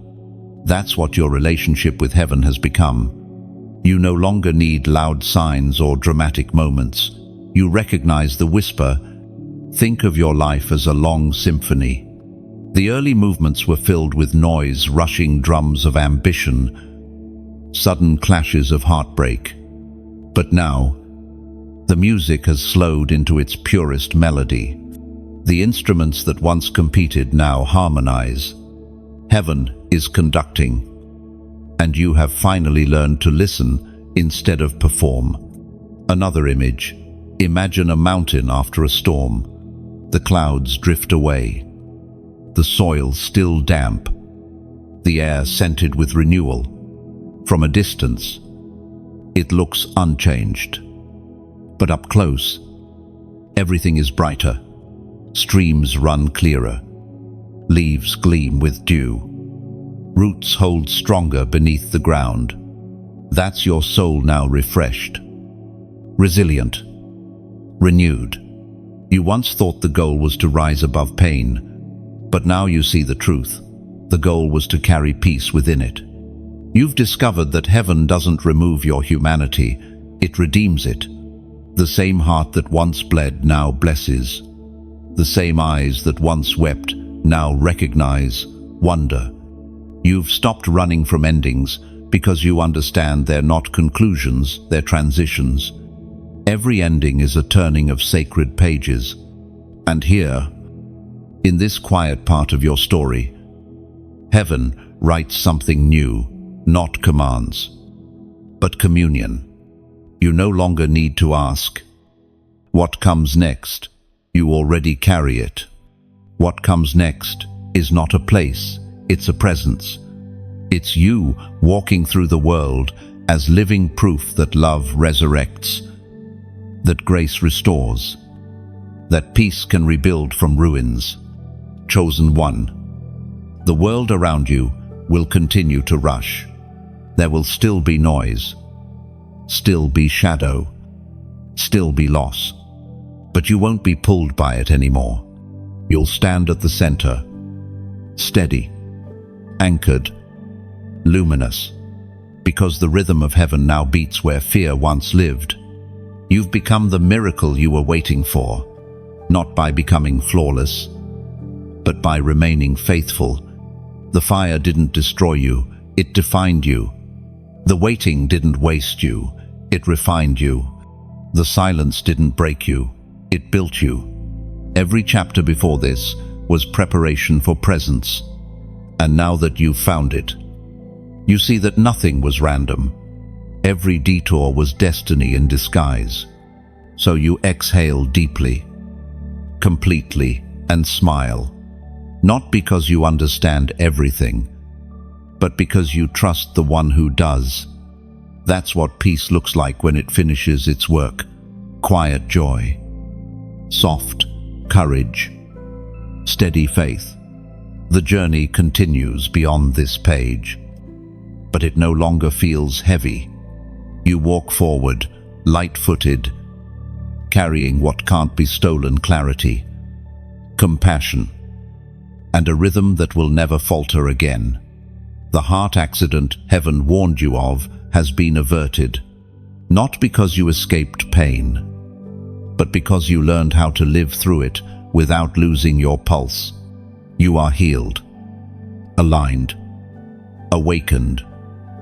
That's what your relationship with heaven has become. You no longer need loud signs or dramatic moments. You recognize the whisper. Think of your life as a long symphony. The early movements were filled with noise, rushing drums of ambition, sudden clashes of heartbreak. But now, the music has slowed into its purest melody. The instruments that once competed now harmonize. Heaven is conducting, and you have finally learned to listen instead of perform. Another image. Imagine a mountain after a storm. The clouds drift away. The soil still damp. The air scented with renewal. From a distance, it looks unchanged. But up close, everything is brighter. Streams run clearer. Leaves gleam with dew. Roots hold stronger beneath the ground. That's your soul now refreshed, resilient, renewed. You once thought the goal was to rise above pain, but now you see the truth. The goal was to carry peace within it. You've discovered that heaven doesn't remove your humanity, it redeems it. The same heart that once bled now blesses. The same eyes that once wept now recognize wonder. You've stopped running from endings because you understand they're not conclusions, they're transitions. Every ending is a turning of sacred pages. And here, in this quiet part of your story, heaven writes something new, not commands, but communion. You no longer need to ask, what comes next? You already carry it. What comes next is not a place, it's a presence. It's you walking through the world as living proof that love resurrects, that grace restores, that peace can rebuild from ruins. Chosen one. The world around you will continue to rush. There will still be noise, still be shadow, still be loss. But you won't be pulled by it anymore. You'll stand at the center, steady, anchored, luminous, because the rhythm of heaven now beats where fear once lived. You've become the miracle you were waiting for, not by becoming flawless, but by remaining faithful. The fire didn't destroy you, it defined you. The waiting didn't waste you, it refined you. The silence didn't break you, it built you. Every chapter before this was preparation for presence. And now that you've found it, you see that nothing was random. Every detour was destiny in disguise. So you exhale deeply, completely, and smile. Not because you understand everything, but because you trust the one who does. That's what peace looks like when it finishes its work. Quiet joy, soft courage, steady faith. The journey continues beyond this page, but it no longer feels heavy. You walk forward, light-footed, carrying what can't be stolen: clarity, compassion, and a rhythm that will never falter again. The heart accident heaven warned you of has been averted, not because you escaped pain, but because you learned how to live through it without losing your pulse. You are healed, aligned, awakened,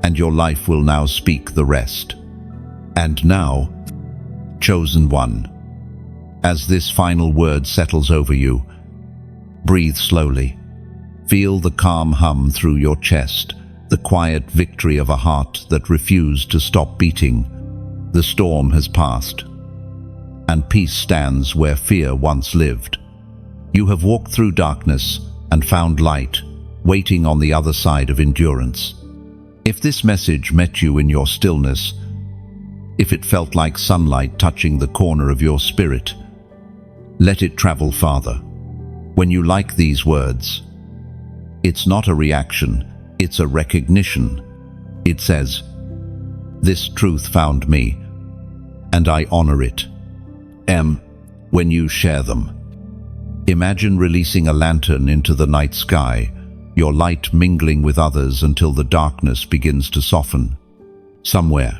and your life will now speak the rest. And now, chosen one, as this final word settles over you, breathe slowly. Feel the calm hum through your chest, the quiet victory of a heart that refused to stop beating. The storm has passed, and peace stands where fear once lived. You have walked through darkness and found light, waiting on the other side of endurance. If this message met you in your stillness, if it felt like sunlight touching the corner of your spirit, let it travel farther. When you like these words, it's not a reaction, it's a recognition. It says, "This truth found me, and I honor it." When you share them, imagine releasing a lantern into the night sky, your light mingling with others until the darkness begins to soften. Somewhere,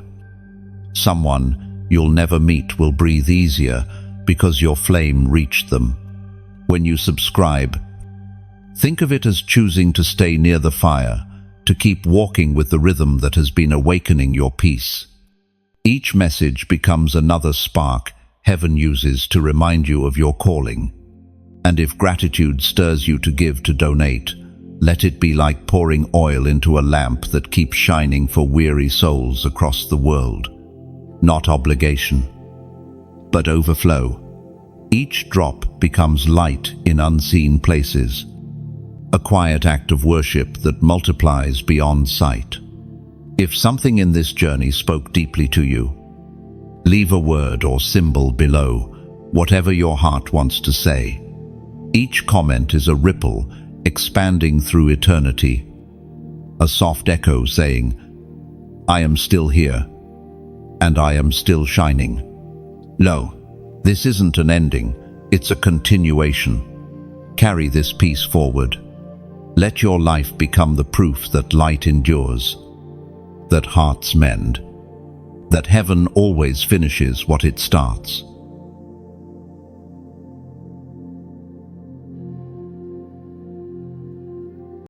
someone you'll never meet will breathe easier because your flame reached them. When you subscribe, think of it as choosing to stay near the fire, to keep walking with the rhythm that has been awakening your peace. Each message becomes another spark heaven uses to remind you of your calling. And if gratitude stirs you to give, to donate, let it be like pouring oil into a lamp that keeps shining for weary souls across the world. Not obligation, but overflow. Each drop becomes light in unseen places, a quiet act of worship that multiplies beyond sight. If something in this journey spoke deeply to you, leave a word or symbol below, whatever your heart wants to say. Each comment is a ripple expanding through eternity, a soft echo saying, "I am still here, and I am still shining." No, this isn't an ending, it's a continuation. Carry this peace forward. Let your life become the proof that light endures, that hearts mend, that heaven always finishes what it starts.